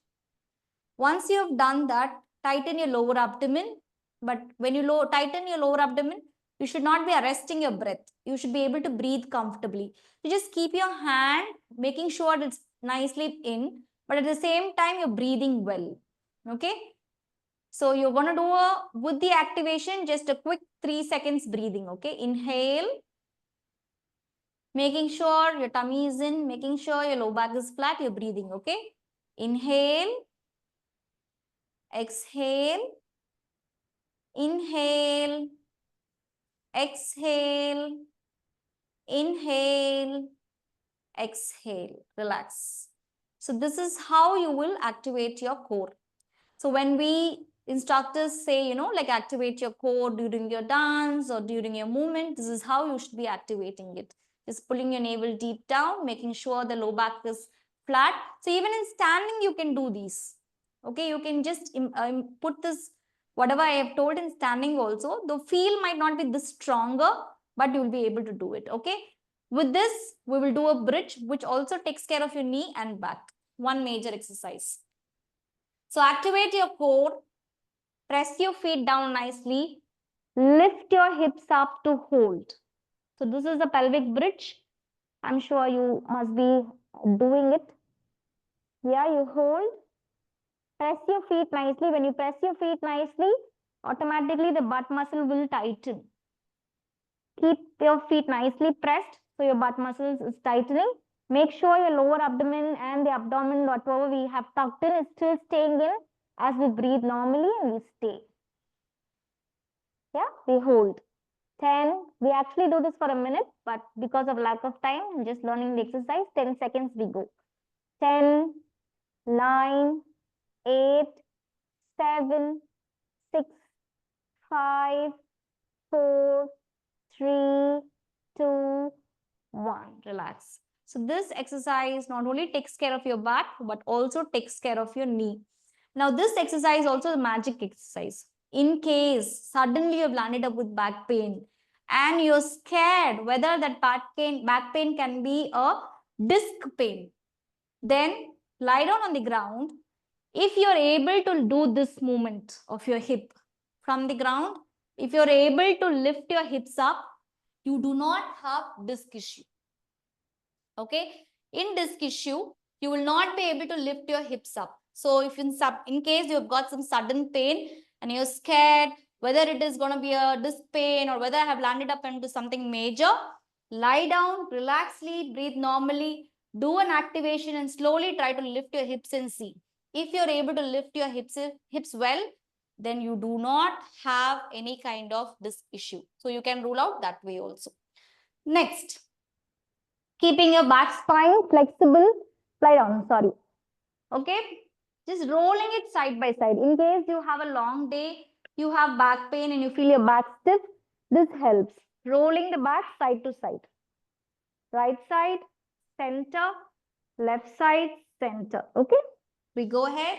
Once you have done that, tighten your lower abdomen. But when you tighten your lower abdomen, you should not be arresting your breath. You should be able to breathe comfortably. You just keep your hand, making sure it's nicely in, but at the same time, you're breathing well. Okay? So you're going to do with the activation, just a quick 3 seconds breathing. Okay? Inhale. Making sure your tummy is in, making sure your low back is flat, you're breathing, okay? Inhale, exhale, inhale, exhale, inhale, exhale, relax. So this is how you will activate your core. So when we instructors say, like activate your core during your dance or during your movement, this is how you should be activating it. Just pulling your navel deep down, making sure the low back is flat. So even in standing, you can do these. Okay, you can just put this, whatever I have told in standing also. The feel might not be this stronger, but you will be able to do it. Okay. With this, we will do a bridge, which also takes care of your knee and back. One major exercise. So activate your core. Press your feet down nicely. Lift your hips up to hold. So this is the pelvic bridge. I'm sure you must be doing it. Yeah, you hold. Press your feet nicely. When you press your feet nicely, automatically the butt muscle will tighten. Keep your feet nicely pressed so your butt muscles is tightening. Make sure your lower abdomen and the abdomen, whatever we have tucked in, is still staying in as we breathe normally, and we stay. Yeah, we hold. 10. We actually do this for a minute, but because of lack of time, I'm just learning the exercise. 10 seconds we go. 10, 9, 8, 7, 6, 5, 4, 3, 2, 1. Relax. So this exercise not only takes care of your back, but also takes care of your knee. Now this exercise is also the magic exercise. In case suddenly you've landed up with back pain and you're scared whether that back pain can be a disc pain, then lie down on the ground. If you're able to do this movement of your hip from the ground, if you're able to lift your hips up, you do not have disc issue. Okay, in disc issue, you will not be able to lift your hips up. So if in case you've got some sudden pain and you're scared whether it is going to be a disc pain or whether I have landed up into something major, lie down, relaxly, breathe normally, do an activation and slowly try to lift your hips and see. If you're able to lift your hips well, then you do not have any kind of disc issue. So you can rule out that way also. Next. Keeping your back spine flexible, lie down, sorry. Okay, just rolling it side by side. In case you have a long day, you have back pain and you feel your back stiff, this helps. Rolling the back side to side. Right side, center, left side, center. Okay, we go ahead.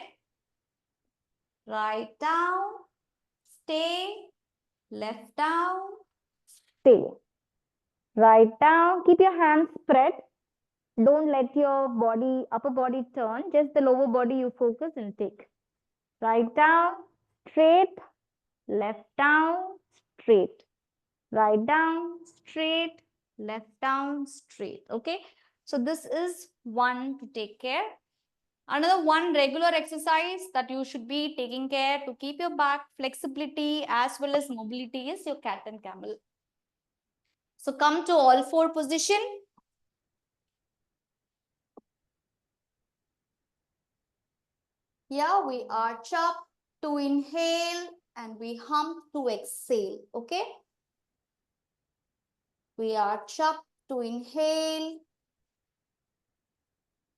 Right down, stay, left down, stay. Right down, keep your hands spread. Don't let your body, upper body turn, just the lower body you focus and take. Right down, straight, left down, straight. Right down, straight, left down, straight. Okay, so this is one to take care. Another one regular exercise that you should be taking care to keep your back flexibility as well as mobility is your cat and camel. So come to all four position. Here we arch up to inhale and we hump to exhale. Okay, we arch up to inhale,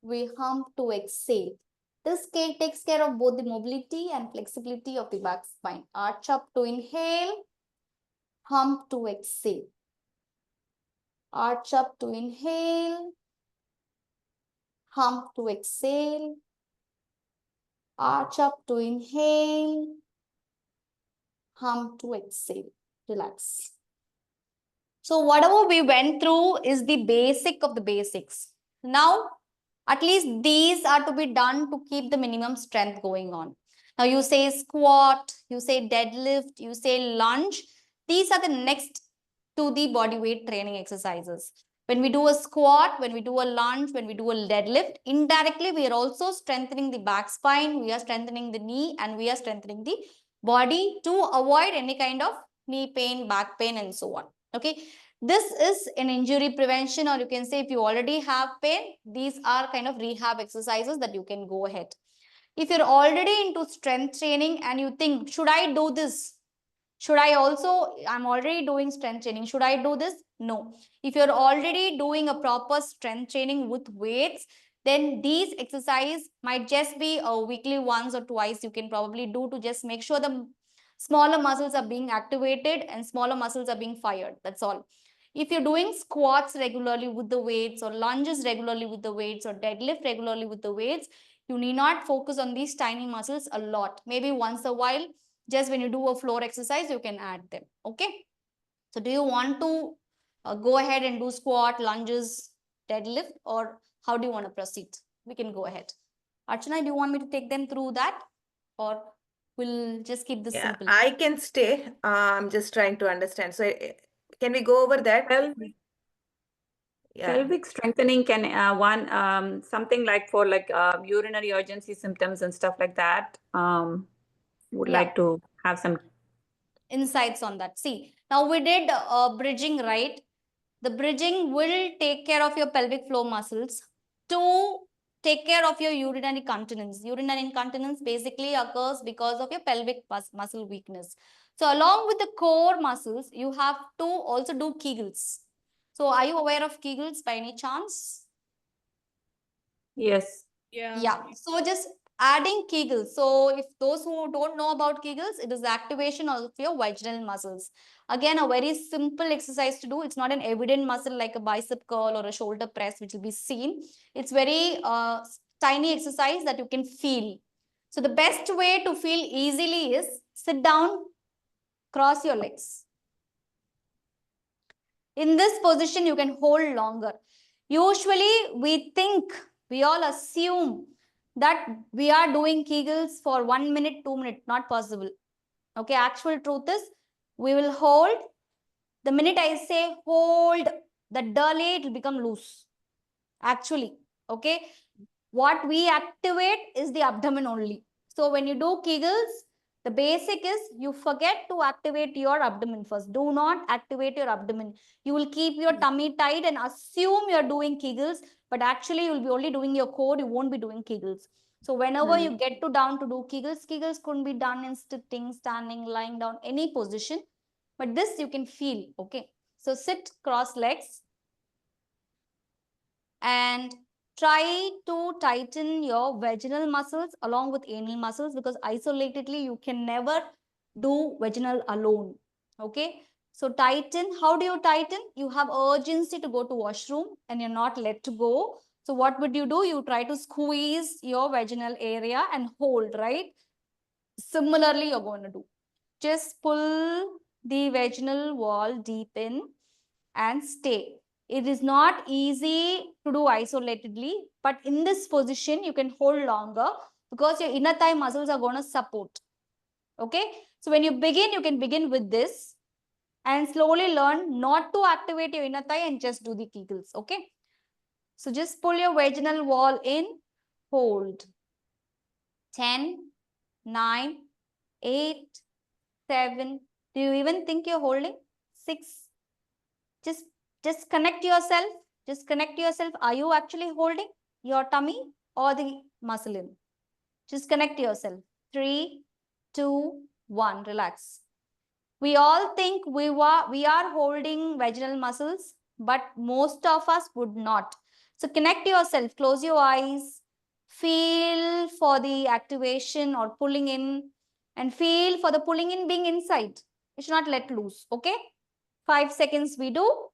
we hump to exhale. This takes care of both the mobility and flexibility of the back spine. Arch up to inhale, hump to exhale. Arch up to inhale, hump to exhale. Arch up to inhale, hump to exhale. Relax. So whatever we went through is the basic of the basics. Now, at least these are to be done to keep the minimum strength going on. Now you say squat, you say deadlift, you say lunge. These are the next to the body weight training exercises. When we do a squat, when we do a lunge, when we do a deadlift, indirectly we are also strengthening the back spine, we are strengthening the knee, and we are strengthening the body to avoid any kind of knee pain, back pain, and so on. Okay, this is an injury prevention, or you can say if you already have pain, these are kind of rehab exercises that you can go ahead. If you're already into strength training and you think, should I do this? Should I also, I'm already doing strength training. Should I do this? No. If you're already doing a proper strength training with weights, then these exercises might just be a weekly once or twice you can probably do to just make sure the smaller muscles are being activated and smaller muscles are being fired. That's all. If you're doing squats regularly with the weights or lunges regularly with the weights or deadlift regularly with the weights, you need not focus on these tiny muscles a lot. Maybe once a while, just when you do a floor exercise, you can add them. Okay. So do you want to go ahead and do squat, lunges, deadlift, or how do you want to proceed? We can go ahead. Archana, do you want me to take them through that, or we'll just keep this simple? I can stay. I'm just trying to understand. So can we go over that? Yeah. Pelvic strengthening can something like for urinary urgency symptoms and stuff like that. Would like to have some insights on that. See, now we did bridging, right? The bridging will take care of your pelvic floor muscles to take care of your urinary incontinence. Urinary incontinence basically occurs because of your pelvic muscle weakness. So along with the core muscles, you have to also do Kegels. So are you aware of Kegels by any chance? yes. Yeah. So just adding Kegels. So if those who don't know about Kegels, it is the activation of your vaginal muscles. Again, a very simple exercise to do. It's not an evident muscle like a bicep curl or a shoulder press, which will be seen. It's very tiny exercise that you can feel. So the best way to feel easily is sit down, cross your legs. In this position, you can hold longer. Usually, we all assume that we are doing Kegels for 1 minute, 2 minutes. Not possible. Okay, actual truth is, we will hold. The minute I say hold, the early it will become loose. Actually, okay. What we activate is the abdomen only. So when you do Kegels, the basic is you forget to activate your abdomen first. Do not activate your abdomen. You will keep your tummy tight and assume you're doing Kegels, but actually you'll be only doing your core. You won't be doing Kegels. So whenever you get to down to do Kegels, Kegels couldn't be done in sitting, standing, lying down, any position. But this you can feel, okay? So sit, cross legs, and try to tighten your vaginal muscles along with anal muscles, because isolatedly you can never do vaginal alone. Okay. So tighten. How do you tighten? You have urgency to go to washroom and you're not let to go. So what would you do? You try to squeeze your vaginal area and hold, right? Similarly, you're going to do. Just pull the vaginal wall deep in and stay. It is not easy to do isolatedly, but in this position, you can hold longer because your inner thigh muscles are going to support. Okay. So when you begin, you can begin with this and slowly learn not to activate your inner thigh and just do the Kegels. Okay. So just pull your vaginal wall in, hold. 10, 9, 8, 7. Do you even think you're holding? 6. Just connect yourself. Just connect yourself. Are you actually holding your tummy or the muscle in? Just connect yourself. 3, 2, 1. Relax. We all think we are holding vaginal muscles, but most of us would not. So connect yourself. Close your eyes. Feel for the activation or pulling in, and feel for the pulling in being inside. You should not let loose. Okay. 5 seconds we do.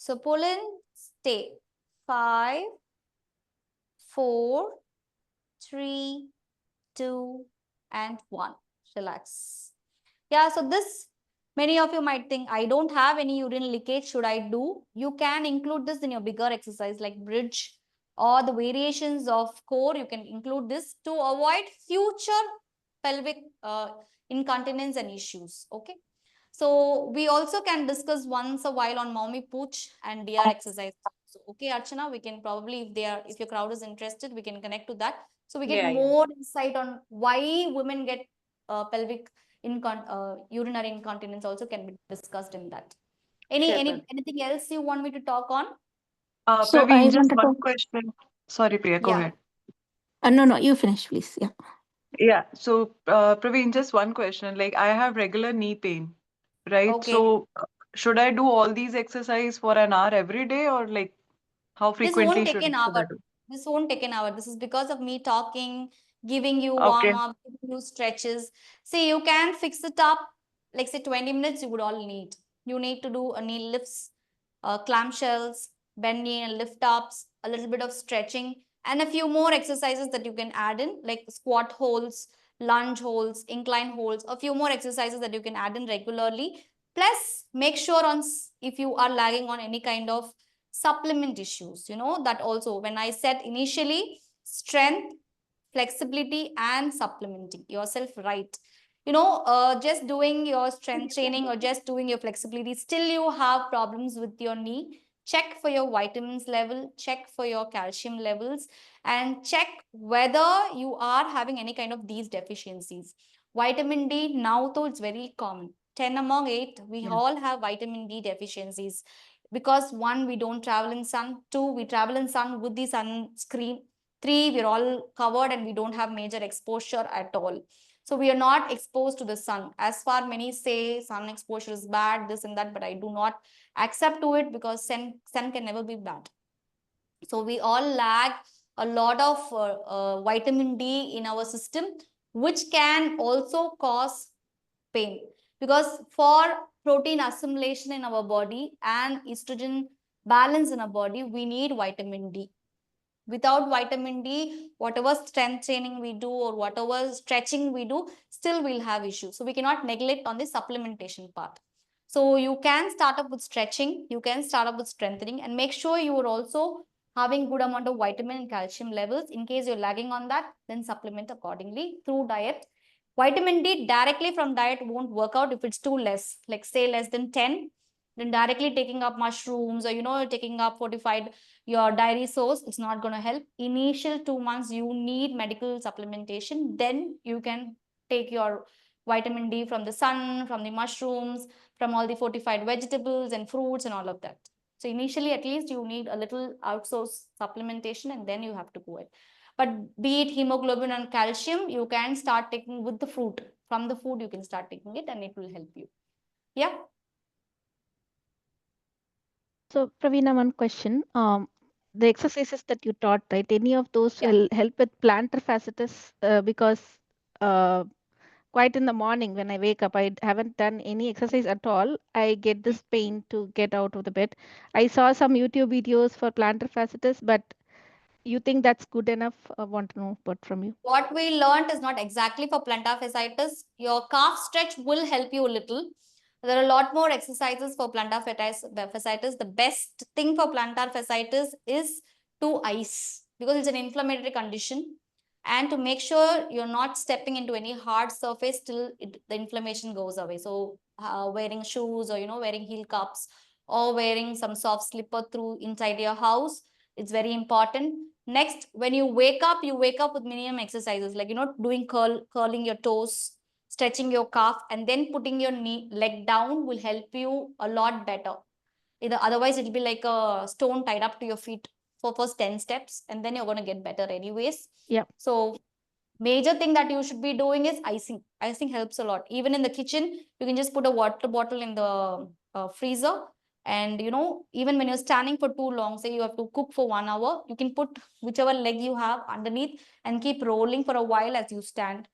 So pull in, stay. 5, 4, 3, 2, and 1. Relax. Yeah, so this, many of you might think, I don't have any urine leakage, should I do? You can include this in your bigger exercise like bridge or the variations of core. You can include this to avoid future pelvic incontinence and issues. Okay. So we also can discuss once a while on mommy pooch and DR exercise. So, okay, Archana, we can probably, if your crowd is interested, we can connect to that. So we get more insight on why women get pelvic urinary incontinence also can be discussed in that. Anything else you want me to talk on? So Praveen, I just wanted one to. question. Sorry, Priya, go Yeah. ahead. No, you finish, please. Yeah. Yeah, so Praveen, just one question. Like, I have regular knee pain, right? Okay. So, should I do all these exercise for an hour every day, or like how This won't frequently take an should I hour. do? This won't take an hour. This is because of me talking, giving you warm Okay, up, giving you stretches. See, you can fix it up. Like say 20 minutes, you would all need. You need to do a knee lifts, clamshells, bend knee and lift ups, a little bit of stretching, and a few more exercises that you can add in, like squat holds, lunge holds, incline holds, a few more exercises that you can add in regularly. Plus, make sure on if you are lagging on any kind of supplement issues, you know, that also when I said initially strength, flexibility and supplementing yourself, right? You know, just doing your strength training or just doing your flexibility, still you have problems with your knee. Check for your vitamins level, check for your calcium levels, and check whether you are having any kind of these deficiencies. Vitamin D, now though it's very common. 10 among 8, we yeah, all have vitamin D deficiencies because one, we don't travel in sun, two, we travel in sun with the sunscreen, three, we're all covered and we don't have major exposure at all. So we are not exposed to the sun. As far many say sun exposure is bad, this and that, but I do not accept to it because sun can never be bad. So we all lack a lot of vitamin D in our system, which can also cause pain, because for protein assimilation in our body and estrogen balance in our body, we need vitamin D. Without vitamin D, whatever strength training we do or whatever stretching we do, still we'll have issues. So we cannot neglect on the supplementation part. So you can start up with stretching, you can start up with strengthening, and make sure you are also having good amount of vitamin and calcium levels. In case you're lagging on that, then supplement accordingly through diet. Vitamin D directly from diet won't work out if it's too less, like say less than 10, then directly taking up mushrooms or, you know, taking up fortified your dairy source, it's not going to help. Initial 2 months, you need medical supplementation. Then you can take your vitamin D from the sun, from the mushrooms, from all the fortified vegetables and fruits and all of that. So initially, at least you need a little outsource supplementation and then you have to go it. But be it hemoglobin and calcium, you can start taking with the fruit. From the food, you can start taking it and it will help you. Yeah. So, Praveena, one question. the exercises that you taught, right? Any of those Yeah. will help with plantar fasciitis because uh, quite in the morning when I wake up, I haven't done any exercise at all. I get this pain to get out of the bed. I saw some YouTube videos for plantar fasciitis, but you think that's good enough? I want to know what from you. What we learned is not exactly for plantar fasciitis. Your calf stretch will help you a little. There are a lot more exercises for plantar fasciitis. The best thing for plantar fasciitis is to ice because it's an inflammatory condition and to make sure you're not stepping into any hard surface till the inflammation goes away. So wearing shoes or wearing heel cups or wearing some soft slipper through inside your house, it's very important. Next, when you wake up with minimum exercises like doing curling your toes, stretching your calf, and then putting your leg down will help you a lot better. Otherwise, it'll be like a stone tied up to your feet for first 10 steps, and then you're going to get better anyways. Yeah. So major thing that you should be doing is icing. Icing helps a lot. Even in the kitchen, you can just put a water bottle in the freezer. And even when you're standing for too long, say you have to cook for 1 hour, you can put whichever leg you have underneath and keep rolling for a while as you stand.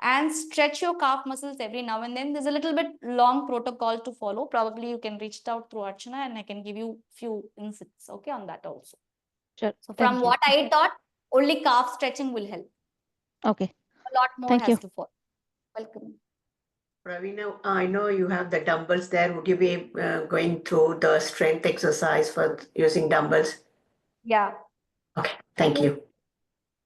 And stretch your calf muscles every now and then. There's a little bit long protocol to follow. Probably you can reach out through Archana and I can give you few insights, okay, on that also. Sure. So Thank from you. what I taught, only calf stretching will help. Okay. A lot more Thank has you. to follow. Welcome. Ravina, I know you have the dumbbells there. Would you be going through the strength exercise for using dumbbells? Yeah. Okay, thank you.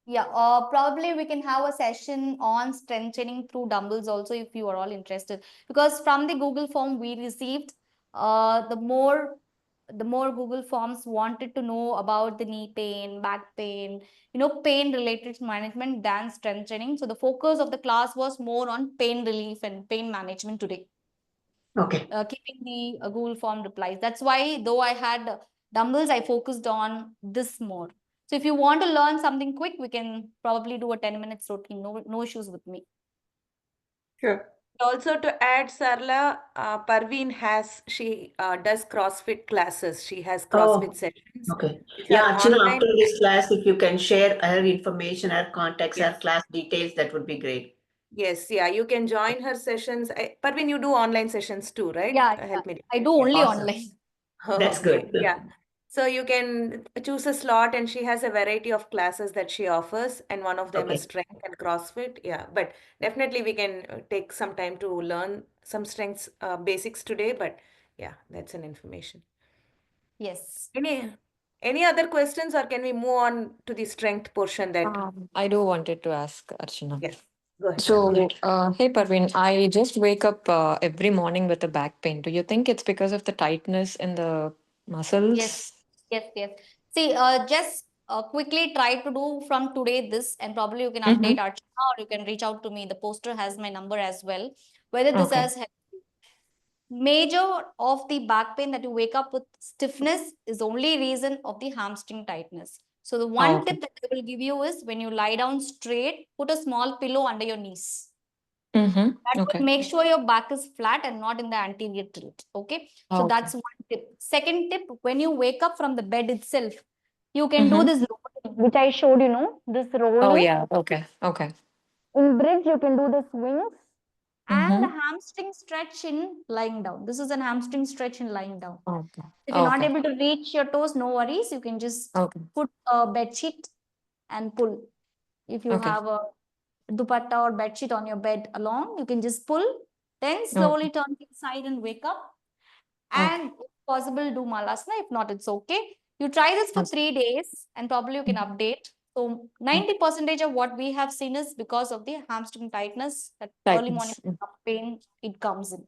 Yeah, probably we can have a session on strength training through dumbbells also if you are all interested. Because from the Google form we received, the more Google forms wanted to know about the knee pain, back pain, pain related management than strength training. So the focus of the class was more on pain relief and pain management today. Okay. Keeping the Google form replies. That's why, though I had dumbbells, I focused on this more. So if you want to learn something quick, we can probably do a 10 minutes routine. No issues with me. Sure. Also to add, Sarla, Parveen she does CrossFit classes. She has CrossFit Oh, sessions, okay. which Yeah, are Archana, online. after this class, if you can share her information, her contacts, her Yes. class details, that would be great. Yes, yeah, you can join her sessions. Parveen, you do online sessions too, right? Yeah, Help me. I do only Awesome. online. That's Okay, good. yeah. So you can choose a slot, and she has a variety of classes that she offers, and one of them is Okay. strength and CrossFit. Yeah, but definitely we can take some time to learn some strengths basics today. But yeah, that's an information. Yes. Any other questions, or can we move on to the strength portion that? I do wanted to ask Archana. Yes, go ahead. So, hey Parveen, I just wake up every morning with a back pain. Do you think it's because of the tightness in the muscles? Yes. See, just quickly try to do from today this, and probably you can Mm-hmm. update Archana or you can reach out to me. The poster has my number as well. Whether this Okay. has helped. Major of the back pain that you wake up with stiffness is only reason of the hamstring tightness. So the Oh, one okay. tip that I will give you is when you lie down straight, put a small pillow under your knees. Mm-hmm. That will Okay. make sure your back is flat and not in the anterior tilt. Okay. So Okay. that's one tip. Second tip, when you wake up from the bed itself, you can do Mm-hmm. this rolling, which I showed this Oh, rolling. yeah. Okay. Okay. In bridge, you can do the swings and the Mm-hmm. hamstring stretch in lying down. This is an hamstring stretch in lying down. Okay. If you're not Okay. able to reach your toes, no worries. You can just Okay. put a bed sheet and pull. If you Okay. have a dupatta or bed sheet on your bed along, you can just pull, then Okay. slowly turn inside and wake up. Okay. And if possible, do malasana. If not, it's okay. You try this for 3 days and probably you can update. So 90% of what we have seen is because of the hamstring tightness, that early morning Tightness. pain, it comes in.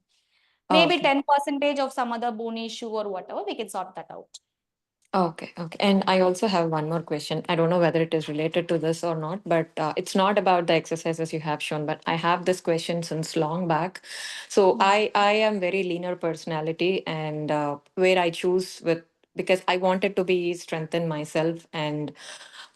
Oh, Maybe okay. 10% of some other bone issue or whatever, we can sort that out. Okay, okay. And I also have one more question. I don't know whether it is related to this or not, but it's not about the exercises you have shown, but I have this question since long back. So I am very leaner personality, and where I choose with, because I wanted to be strengthen myself, and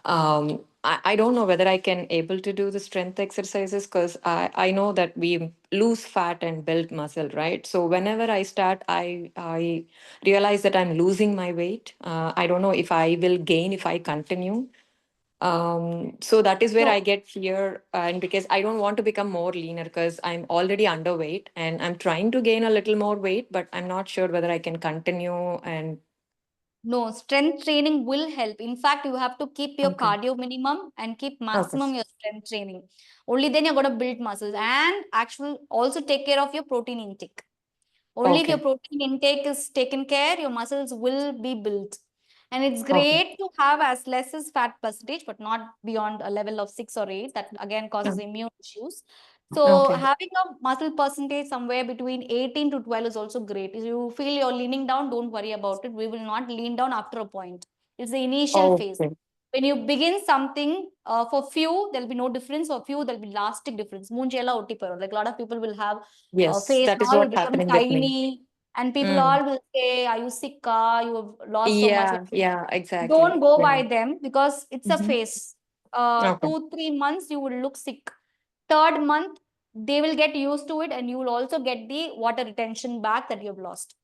I don't know whether I can able to do the strength exercises because I know that we lose fat and build muscle, right? So whenever I start, I realize that I'm losing my weight. I don't know if I will gain if I continue. So that is where No, I get fear, and because I don't want to become more leaner because I'm already underweight and I'm trying to gain a little more weight, but I'm not sure whether I can continue. And no, strength training will help. In fact, you have to keep your okay, cardio minimum and keep okay, maximum your strength training. Only then you're going to build muscles and actually also take care of your protein intake. Only if your okay, protein intake is taken care, your muscles will be built. And it's okay, great to have as less as fat percentage, but not beyond a level of 6 or 8. That again causes immune issues. So okay, having a muscle percentage somewhere between 18 to 12 is also great. If you feel you're leaning down, don't worry about it. We will not lean down after a point. It's the initial phase. okay. When you begin something, for few, there'll be no difference. For few, there'll be lasting difference. Munchela otiparo. Like a lot of people will have Yes, face that is all will what become happening with me. tiny, and people Mm. all will say, "Are you sick? You have lost so much." Yeah, yeah, exactly. Don't go Yeah. by them because it's a Hmm. phase. Okay, 2-3 months you will look sick. Third month they will get used to it, and you will also get the water retention back that you have lost.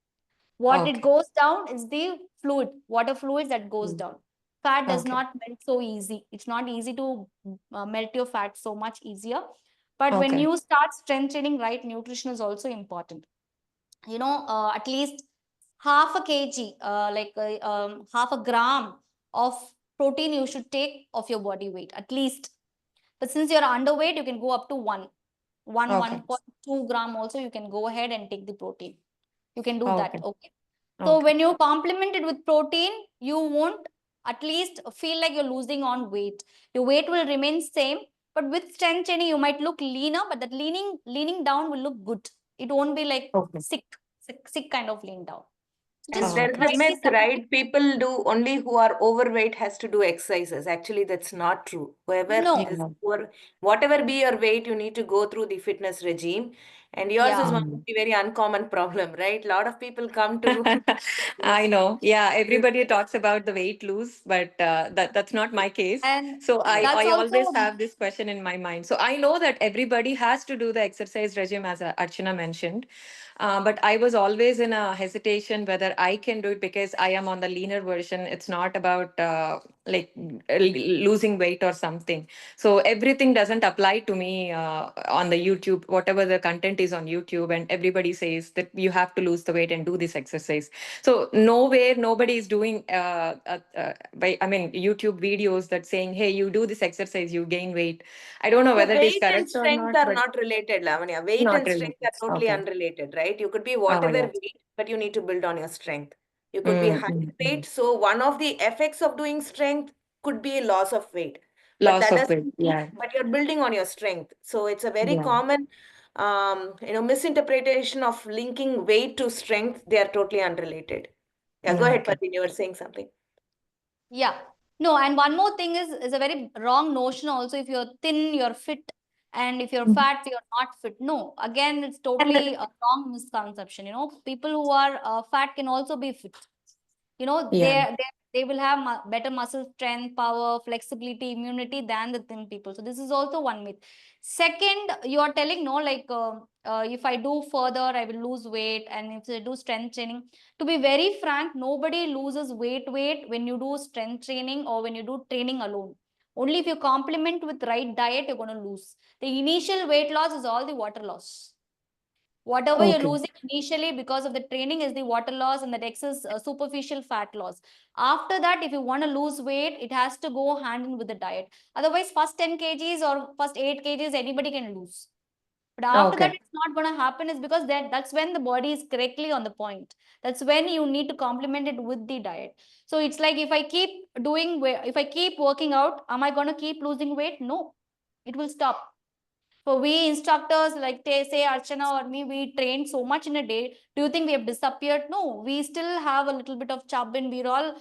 What it okay, goes down is the fluid, water fluids that goes mm, down. Fat does okay, not melt so easy. It's not easy to melt your fat so much easier. But when okay, you start strength training, right, nutrition is also important. At least half a kg, half a gram of protein you should take of your body weight, at least. But since you're underweight, you can go up to 1.2 gram also. You can go ahead and take the protein. You can do that. okay, Okay. So okay, when you complement it with protein, you won't at least feel like you're losing on weight. Your weight will remain same, but with strength training, you might look leaner, but that leaning down will look good. It won't be like okay, sick kind of lean down. So And just there's okay. a try myth, this something. right? People do only who are overweight has to do exercises. Actually, that's not true. Whoever No. is Yeah. poor, whatever be your weight, you need to go through the fitness regime. And yours is Yeah. one of Mm. the very uncommon problem, right? A lot of people come to I know. Yeah, everybody talks about the weight lose, but that's not my case. And So that's I always also, have this question in my mind. So I know that everybody has to do the exercise regime, as Archana mentioned. But I was always in a hesitation whether I can do it because I am on the leaner version. It's not about losing weight or something. So everything doesn't apply to me on the YouTube, whatever the content is on YouTube, and everybody says that you have to lose the weight and do this exercise. So nowhere nobody is doing YouTube videos that saying, hey, you do this exercise, you gain weight. I don't know So whether it is weight and correct or strength not, are but not related, Lavanya. Weight not and strength related. are totally Okay. unrelated, right? You could be Oh whatever yeah. weight, but you need to build on your strength. You could be Mm, high mm, weight, mm. so one of the effects of doing strength could be a loss of weight. But Loss that of weight. doesn't mean, Yeah. but you're building on your strength. So it's a very Yeah. common misinterpretation of linking weight to strength. They are totally unrelated. Yeah, go ahead, Okay. Parveen. You were saying something. yeah. No, and one more thing is a very wrong notion also. If you're thin, you're fit. And if you're fat, you're not fit. No, again, it's totally a wrong misconception. People who are fat can also be fit. Yeah. They will have better muscle strength, power, flexibility, immunity than the thin people. So this is also one myth. Second, you are telling, no, like if I do further, I will lose weight, and if I do strength training. To be very frank, nobody loses weight when you do strength training or when you do training alone. Only if you complement with right diet, you're going to lose. The initial weight loss is all the water loss. Whatever you're Okay. losing initially because of the training is the water loss and that excess superficial fat loss. After that, if you want to lose weight, it has to go hand in with the diet. Otherwise, first 10 kgs or first 8 kgs, anybody can lose. But after that, Okay. it's not going to happen is because that's when the body is correctly on the point. That's when you need to complement it with the diet. So it's like if I keep working out, am I going to keep losing weight? No, it will stop. For we instructors, like they say Archana or me, we train so much in a day. Do you think we have disappeared? No, we still have a little bit of chub, and we are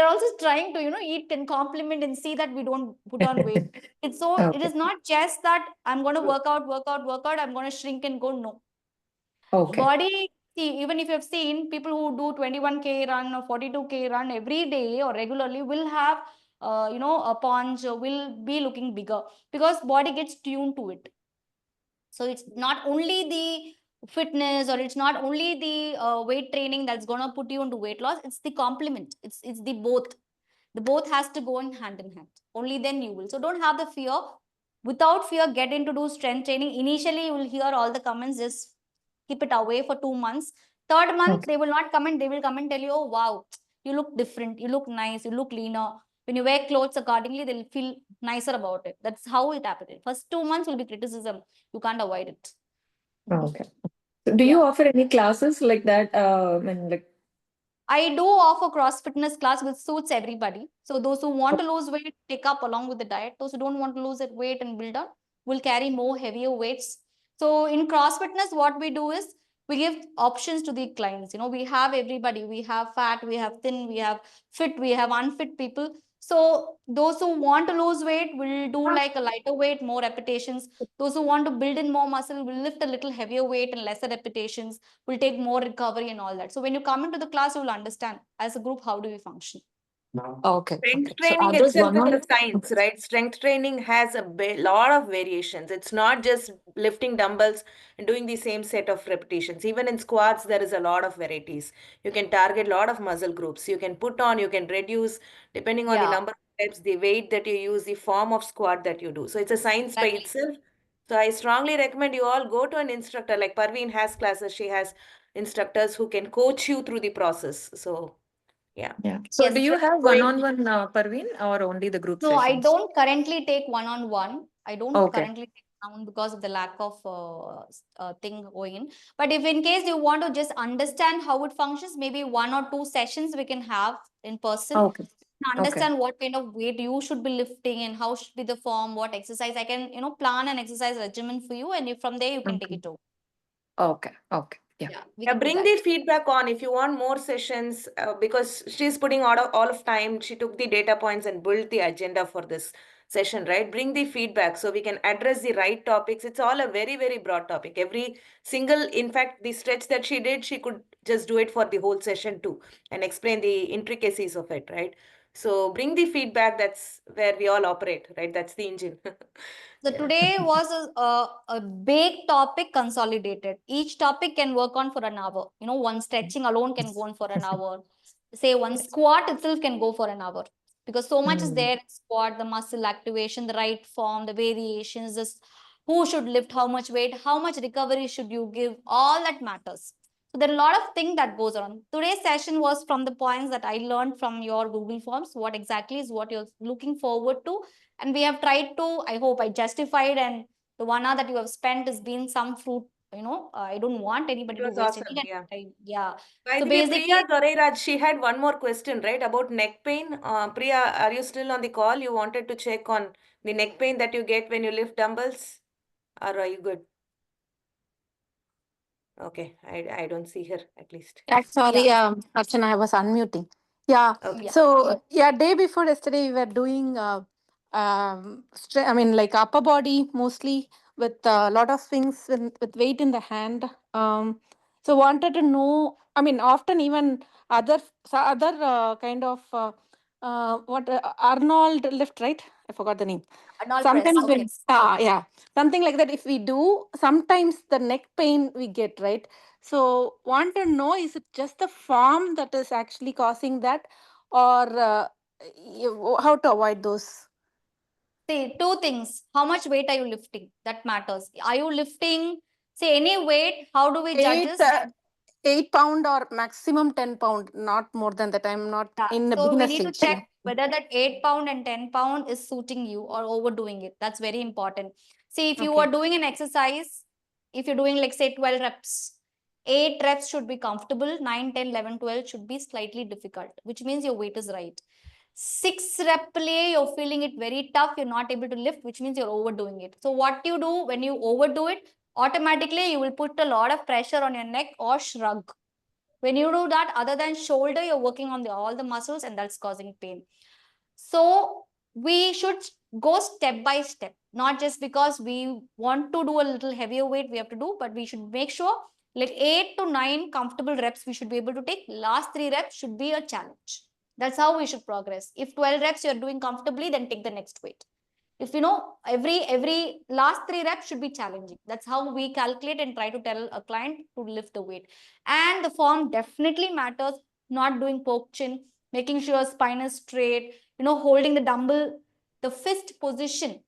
also trying to eat and complement and see that we don't put on weight. It Okay. is not just that I'm going to work out, I'm going to shrink and go. No, Okay. body. See, even if you have seen people who do 21K run or 42K run every day or regularly will have a paunch will be looking bigger because body gets tuned to it. So it's not only the fitness or it's not only the weight training that's going to put you into weight loss. It's the complement. It's the both. The both has to go in hand. Only then you will. So don't have the fear. Without fear, get into do strength training. Initially, you will hear all the comments. Just keep it away for 2 months. Third month, they will not come and they will come and tell you, oh, wow, you look different. You look nice. You look leaner. When you wear clothes accordingly, they'll feel nicer about it. That's how it happens. First 2 months will be criticism. You can't avoid it. Okay. So do you offer any classes like that? And like I do offer cross fitness class which suits everybody. So those who want to lose weight, take up along with the diet. Those who don't want to lose that weight and build up will carry more heavier weights. So in cross fitness, what we do is we give options to the clients. We have everybody. We have fat, we have thin, we have fit, we have unfit people. So those who want to lose weight will do like a lighter weight, more repetitions. Those who want to build in more muscle will lift a little heavier weight and lesser repetitions, will take more recovery and all that. So when you come into the class, you will understand as a group, how do we function. okay. Strength Okay. So training there's itself one is more. a science, right? Strength training has a lot of variations. It's not just lifting dumbbells and doing the same set of repetitions. Even in squats, there is a lot of varieties. You can target a lot of muscle groups. You can put on, you can reduce, depending on the Yeah, number of reps, the weight that you use, the form of squat that you do. So it's a science by exactly. itself. So I strongly recommend you all go to an instructor. Like Parveen has classes, she has instructors who can coach you through the process. So yeah. Yeah. So Yes. do you have Going one-on-one, Parveen, or only the group No, I sessions? don't currently take one-on-one. I don't Okay. currently take one because of the lack of thing going in. But if in case you want to just understand how it functions, maybe 1 or 2 sessions we can have in person. Okay. Okay. Understand what kind of weight you should be lifting and how should be the form, what exercise. I can, plan an exercise regimen for you, and from there you can take Okay. it over. Okay. Okay. Yeah. Yeah, we Yeah, can do bring that. the feedback on if you want more sessions because she's putting all of time. She took the data points and built the agenda for this session, right? Bring the feedback so we can address the right topics. It's all a very, very broad topic. Every single, in fact, the stretch that she did, she could just do it for the whole session too and explain the intricacies of it, right? So bring the feedback. That's where we all operate, right? That's the engine. So Yeah. today was a big topic consolidated. Each topic can work on for an hour. One stretching alone can go on for an hour. Say one squat itself can go for an hour because so much is there in squat, the muscle activation, the right form, the variations, this who should lift how much weight, how much recovery should you give, all that matters. So there are a lot of things that goes on. Today's session was from the points that I learned from your Google Forms. What exactly is what you're looking forward to, and we have tried to, I hope I justified, and the 1 hour that you have spent has been some fruit. I don't want It anybody to was waste any awesome. Yeah. time. Yeah. By So the way, Priya basically, Dorairaj, she had one more question, right, about neck pain. Priya, are you still on the call? You wanted to check on the neck pain that you get when you lift dumbbells? Or are you good? Okay, I don't see her at least. Yeah, yeah, sorry, Archana, I was unmuting. Yeah. Okay. yeah. So yeah, day before yesterday we were doing I mean like upper body mostly with a lot of swings with weight in the hand. So wanted to know. I mean, often even other kind of what Arnold lift, right? I forgot the name. And all press. Sometimes Okay. when yeah, something like that. If we do, sometimes the neck pain we get, right? So want to know, is it just the form that is actually causing that, or how to avoid those? See, two things. How much weight are you lifting? That matters. Are you lifting, say, any weight? How do we judge Eight, this? 8 pound or maximum 10 pound, not more than that. I'm not Yeah. in the So we beginner need to stage. Yeah. check whether that 8 pound and 10 pound is suiting you or overdoing it. That's very important. See, if you are Okay. doing an exercise, if you're doing like say 12 reps, 8 reps should be comfortable, 9, 10, 11, 12 should be slightly difficult, which means your weight is right. 6 rep play, you're feeling it very tough, you're not able to lift, which means you're overdoing it. So what you do when you overdo it, automatically you will put a lot of pressure on your neck or shrug. When you do that, other than shoulder, you're working on all the muscles, and that's causing pain. So we should go step by step, not just because we want to do a little heavier weight we have to do, but we should make sure like 8 to 9 comfortable reps we should be able to take. Last 3 reps should be a challenge. That's how we should progress. If 12 reps you're doing comfortably, then take the next weight. If you know, every last 3 reps should be challenging. That's how we calculate and try to tell a client to lift the weight. And the form definitely matters. Not doing poke chin, making sure spine is straight, holding the dumbbell, the fist position,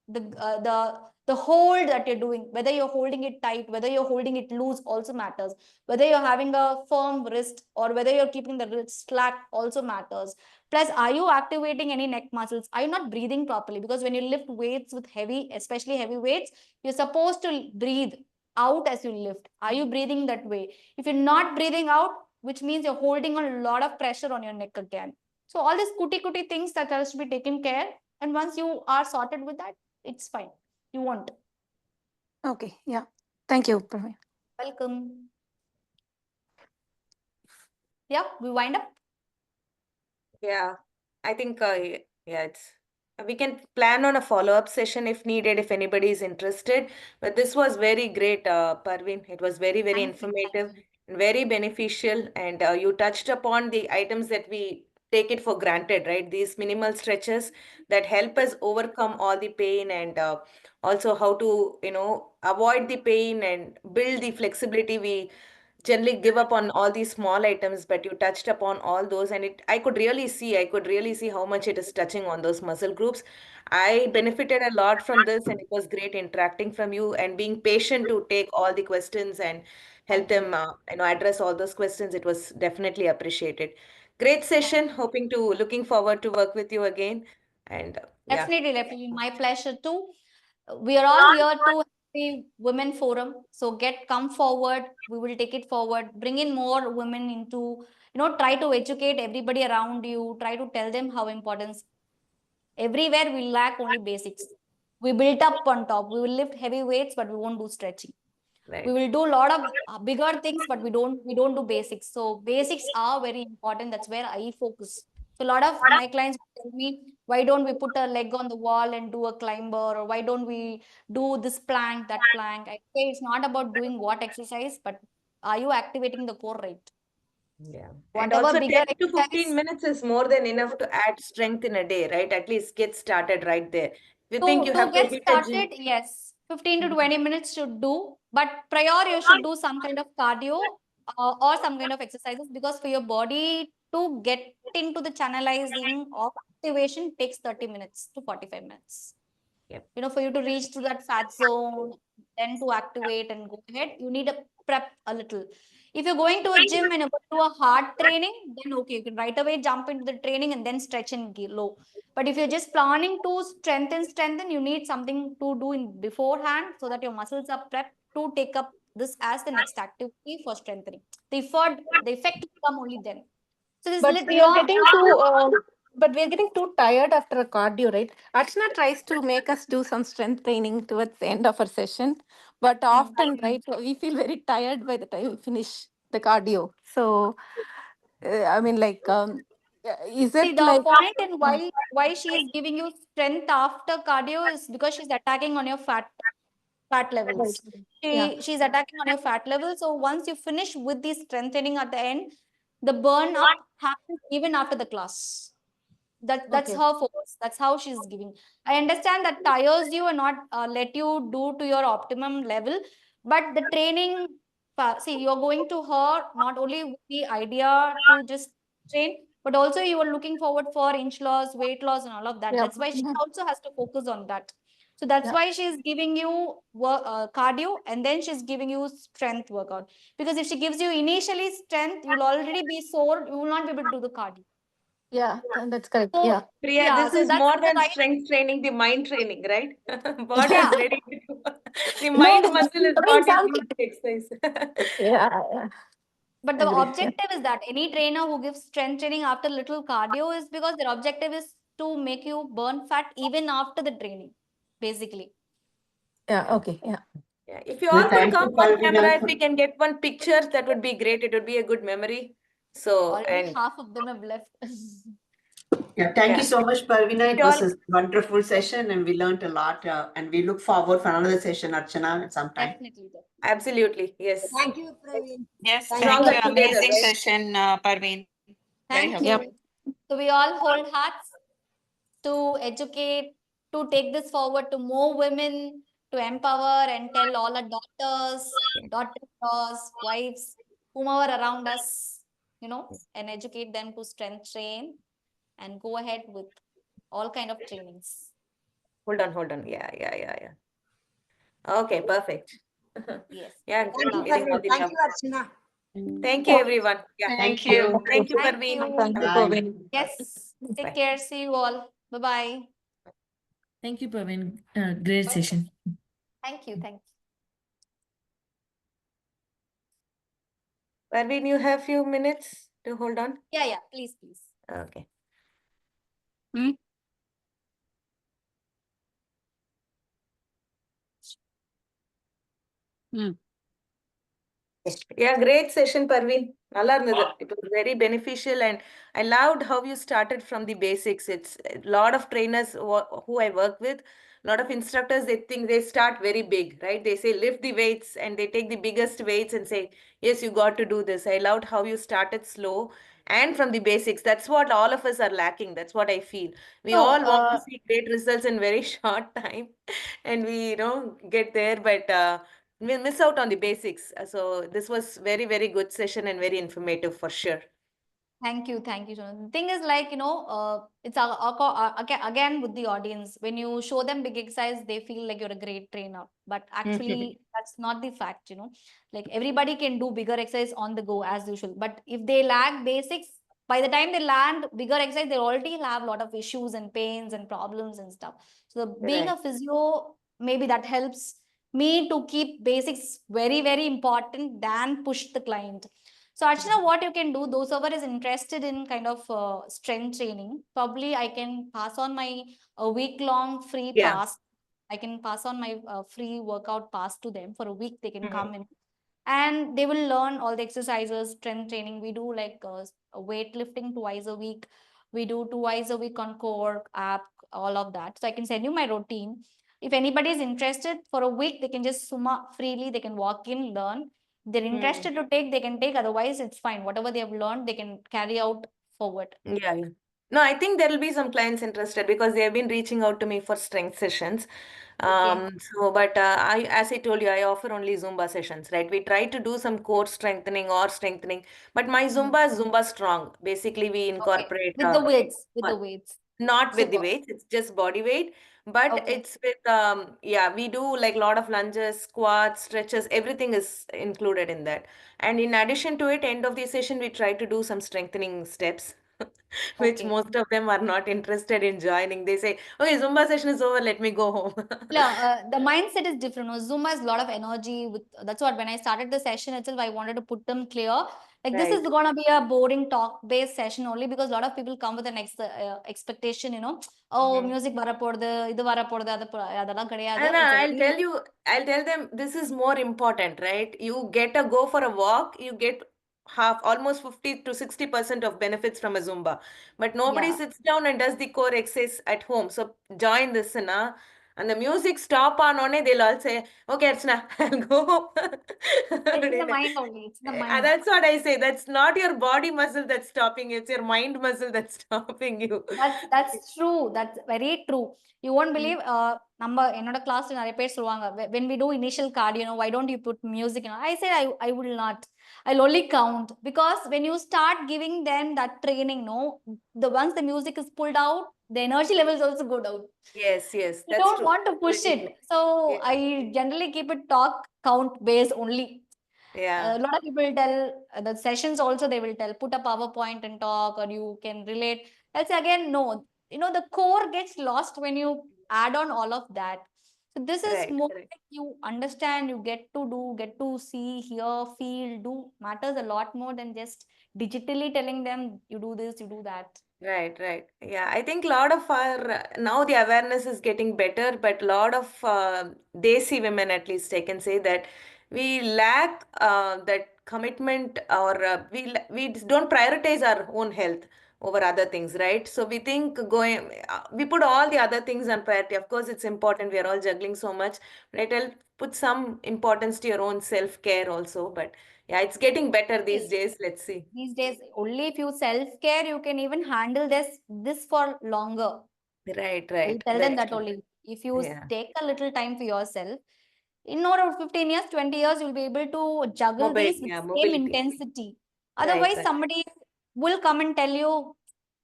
the hold that you're doing, whether you're holding it tight, whether you're holding it loose also matters. Whether you're having a firm wrist or whether you're keeping the wrist slack also matters. Plus, are you activating any neck muscles? Are you not breathing properly? Because when you lift weights with heavy, especially heavy weights, you're supposed to breathe out as you lift. Are you breathing that way? If you're not breathing out, which means you're holding a lot of pressure on your neck again. So all these kuti things that has to be taken care. And once you are sorted with that, it's fine. You won't. Okay, yeah. Thank you, Praveen. Welcome. Yeah, we wind up. Yeah, I think we can plan on a follow-up session if needed, if anybody is interested. But this was very great, Parveen. It was very, very Thank you. informative and very beneficial. And you touched upon the items that we take it for granted, right? These minimal stretches that help us overcome all the pain, and also how to, avoid the pain and build the flexibility. We generally give up on all these small items, but you touched upon all those, and I could really see how much it is touching on those muscle groups. I benefited a lot from this, and it was great interacting from you and being patient to take all the questions and help them address all those questions. It was definitely appreciated. Great session. Looking forward to work with you again. And yeah. Definitely. My pleasure too. We are all here to have a women forum. So come forward. We will take it forward. Bring in more women into, try to educate everybody around you. Try to tell them how important. Everywhere we lack only basics. We built up on top. We will lift heavy weights, but we won't do stretching. Right. We will do a lot of bigger things, but we don't do basics. So basics are very important. That's where I focus. So a lot of my clients tell me, why don't we put a leg on the wall and do a climber, or why don't we do this plank, that plank? I say it's not about doing what exercise, but are you activating the core right? Yeah. And Whatever also bigger 10 to 15 exercise, minutes is more than enough to add strength in a day, right? At least get started right there. If you think you to have to get hit a gym. started, yes, 15 to Mhm. 20 minutes should do, but prior you should do some kind of cardio or some kind of exercises, because for your body to get into the channelizing of activation takes 30 minutes to 45 minutes. Yep. For you to reach to that fat zone, then to activate and go ahead, you need a prep a little. If you're going to a gym and you're going to do a hard training, then okay, you can right away jump into the training and then stretch and low. But if you're just planning to strengthen, you need something to do in beforehand so that your muscles are prepped to take up this as the next activity for strengthening. The effect will come only then. So this But we are getting too tired after a cardio, right? Archana tries to make us do some strength training towards the end of our session, but often, right, we feel very tired by the time we finish the cardio. So, I mean, like, is See, it the like? point in why she is giving you strength after cardio is because she's attacking on your fat Right. levels. Yeah. She's attacking on your fat levels. So once you finish with the strengthening at the end, the burn up happens even after the class. That's Okay. her focus. That's how she's giving. I understand that tires you and not let you do to your optimum level, but the training. See, you're going to her not only with the idea to just train, but also you are looking forward for inch loss, weight loss, and all of that. Yeah. That's why she Mhm. also has to focus on that. So that's Yeah. why she's giving you cardio, and then she's giving you strength workout. Because if she gives you initially strength, you'll already be sore. You will not be able to do the cardio. Yeah. That's correct. So Yeah. Priya, yeah, this so is that's more the than right. strength training, the mind training, right? Body Yeah, is ready to do. The No, mind no, but muscle is doing what you something. need to exercise. Yeah. Yeah. but the Agree. Yeah. objective is that any trainer who gives strength training after little cardio is because their objective is to make you burn fat even after the training, basically. Yeah. Okay. Yeah. Yeah. If you all could Thank come you, on camera, Parveen. if we can get one picture, that would be great. It would be a good memory. So, Already and half of them have left. Yeah, thank you yeah, so much, Parveena. if It you was all, a wonderful session and we learned a lot. And we look forward for another session, Archana, at some time. Definitely. absolutely, yes. Thank you, Praveen. Yes, Thank thank Stronger you. you. together, Amazing right? session, Parveen. Very Thank helpful. Yep. you. So we all hold hands to educate, to take this forward to more women, to empower and tell all our daughters, daughter-in-laws, wives, whomever around us, and educate them to strength train and go ahead with all kind of trainings. Hold on. Yeah. Okay, perfect. Yes. Yeah, Thank you, getting all the Thank love. you, Archana. Thank you, everyone. Yeah. Thank you. Thank you, Thank Parveen. you. Thank you, Bye. Praveen. Yes. Take Bye. care. See you all. Bye-bye. Thank you, Parveen. Great session. Thank you. Thank you. Parveen, you have few minutes to hold on? Yeah. Please. Okay. Yeah, great session, Parveen. நல்லா இருந்தது. It was very beneficial and I loved how you started from the basics. It's a lot of trainers who I work with, a lot of instructors, they think they start very big, right? They say lift the weights and they take the biggest weights and say, yes, you got to do this. I loved how you started slow and from the basics. That's what all of us are lacking. That's what I feel. We No, all want to see great results in very short time and we, get there, but we miss out on the basics. So this was very, very good session and very informative for sure. Thank you, Jonathan. The thing is, like, it's again with the audience. When you show them big exercise, they feel like you're a great trainer. But actually, that's not the fact. Like, everybody can do bigger exercise on the go as usual. But if they lack basics, by the time they land bigger exercise, they already have a lot of issues and pains and problems and stuff. So being Right. a physio, maybe that helps me to keep basics very, very important than push the client. So Archana, what you can do, those who are is interested in kind of strength training, probably I can pass on my week-long free Yeah. pass. I can pass on my free workout pass to them for a week. They can Mhm. come in and they will learn all the exercises, strength training. We do like weightlifting twice a week. We do twice a week on core app, all of that. So I can send you my routine. If anybody is interested for a week, they can just summa freely. They can walk in, learn. They're interested to take, they can take. Otherwise, it's fine. Whatever they have learned, they can carry out forward. Yeah. No, I think there will be some clients interested because they have been reaching out to me for strength sessions. Okay. But as I told you, I offer only Zumba sessions, right? We try to do some core strengthening or strengthening, but my Zumba is Zumba strong. Basically, we Okay. incorporate With the weights. With the weights. not with the Super. weights, it's just body weight, but Okay. it's with we do like a lot of lunges, squats, stretches, everything is included in that. And in addition to it, end of the session, we try to do some strengthening steps, which Okay. most of them are not interested in joining. They say, okay, Zumba session is over, let me go home. Yeah, the mindset is different. No? Zumba has a lot of energy. That's what when I started the session itself, I wanted to put them clear. Like this is Right. gonna be a boring talk-based session only because a lot of people come with an expectation. Oh, music வரப்போகுது, இது வரப்போகுது, அதெல்லாம் கிடையாது. And It's a I'll very tell you, I'll tell them this is more important, right? You get a go for a walk, you get almost 50 to 60% of benefits from a Zumba. But nobody yeah. sits down and does the core exercise at home. So join this, and the music stop on they'll all say, okay, Archana, I'll go home. It's in the mind only. It's in the mind. That's what I say. That's not your body muscle that's stopping you. It's your mind muscle that's stopping you. That's true. That's very true. You won't believe நம்ம என்னோட கிளாஸ்ல நிறைய பேர் சொல்லுவாங்க when we do initial cardio, why don't you put music? I say I will not. I'll only count because when you start giving them that training, the once the music is pulled out, the energy levels also go down. Yes, You that's don't true. want to push Very it. true. So Yeah. I generally keep it talk count based only. Yeah. A lot of people tell the sessions also they will tell put a PowerPoint and talk or you can relate. I'll say again, no. The core gets lost when you add on all of that. So this is Right, more right. like you understand, you get to do, get to see, hear, feel, do matters a lot more than just digitally telling them you do this, you do that. Right. Yeah, I think a lot of our now the awareness is getting better, but a lot of Desi women, at least I can say that we lack that commitment, or we don't prioritize our own health over other things, right? So we think we put all the other things on priority. Of course, it's important. We are all juggling so much, right? I'll put some importance to your own self-care also, but Yeah, it's getting better these See, days. Let's see. these days, only if you self-care, you can even handle this for longer. Right, I right. tell them Very that true. only. If you Yeah. take a little time for yourself, in over 15 years, 20 years, you'll be able to juggle these with same Mobility. intensity. Right, Otherwise, right. somebody will come and tell you,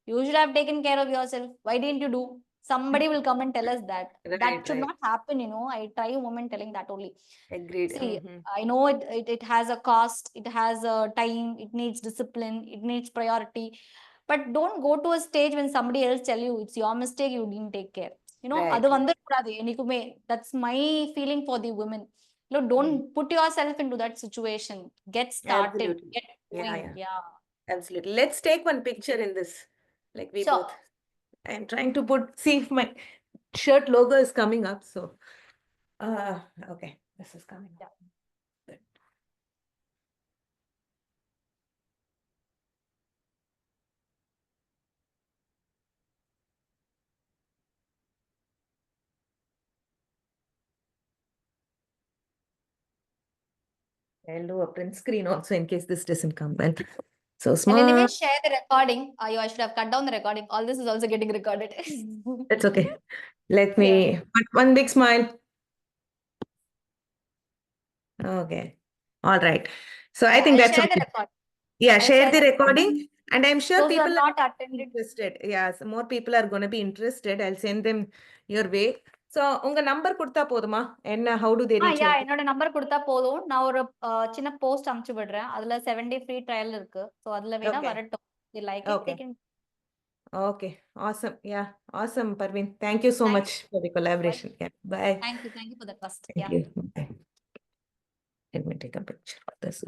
you should have taken care of yourself. Why didn't you do? Somebody will come and tell us that. That Right, should right. not happen, you know. I try a woman telling that only. Agreed. See, Mhm. I know it has a cost, it has a time, it needs discipline, it needs priority. But don't go to a stage when somebody else tell you it's your mistake, you didn't take care. You know, Right. அது வந்துடக்கூடாது எனக்குமே. That's my feeling for the women. You know, don't put yourself into that situation. Get started, Absolutely. get Yeah, going. yeah. Yeah. Absolutely. Let's take one picture in this. Like we Sure. both. I'm trying to see if my shirt logo is coming up. So, okay, this is coming up. Good. I'll do a print screen also in case this doesn't come well. So And anyway, smart. share the recording. I should have cut down the recording. All this is also getting recorded. That's okay. Let me put one big smile. Okay. All right. So I Yeah, think I'll that's share the okay. recording. Yeah, I'll share share the the recording. And I'm sure Those who people are are not attended. interested. Yeah, so more people are going to be interested. I'll send them your way. So, உங்க number கொடுத்தா போதுமா? என்ன how do they reach yeah, out? என்னோட number கொடுத்தா போதும். நான் ஒரு சின்ன போஸ்ட் அனுப்பிச்சு விடுறேன். அதுல 7 day free trial இருக்கு. So அதுல வேணா Okay. வரட்டும். They like it, they Okay. can. Okay. Awesome. Yeah. Awesome, Parveen. Thank you so Thank much for the collaboration. Yeah. Bye. Thank you for the trust. Thank Yeah. you. Bye. Let me take a picture of this.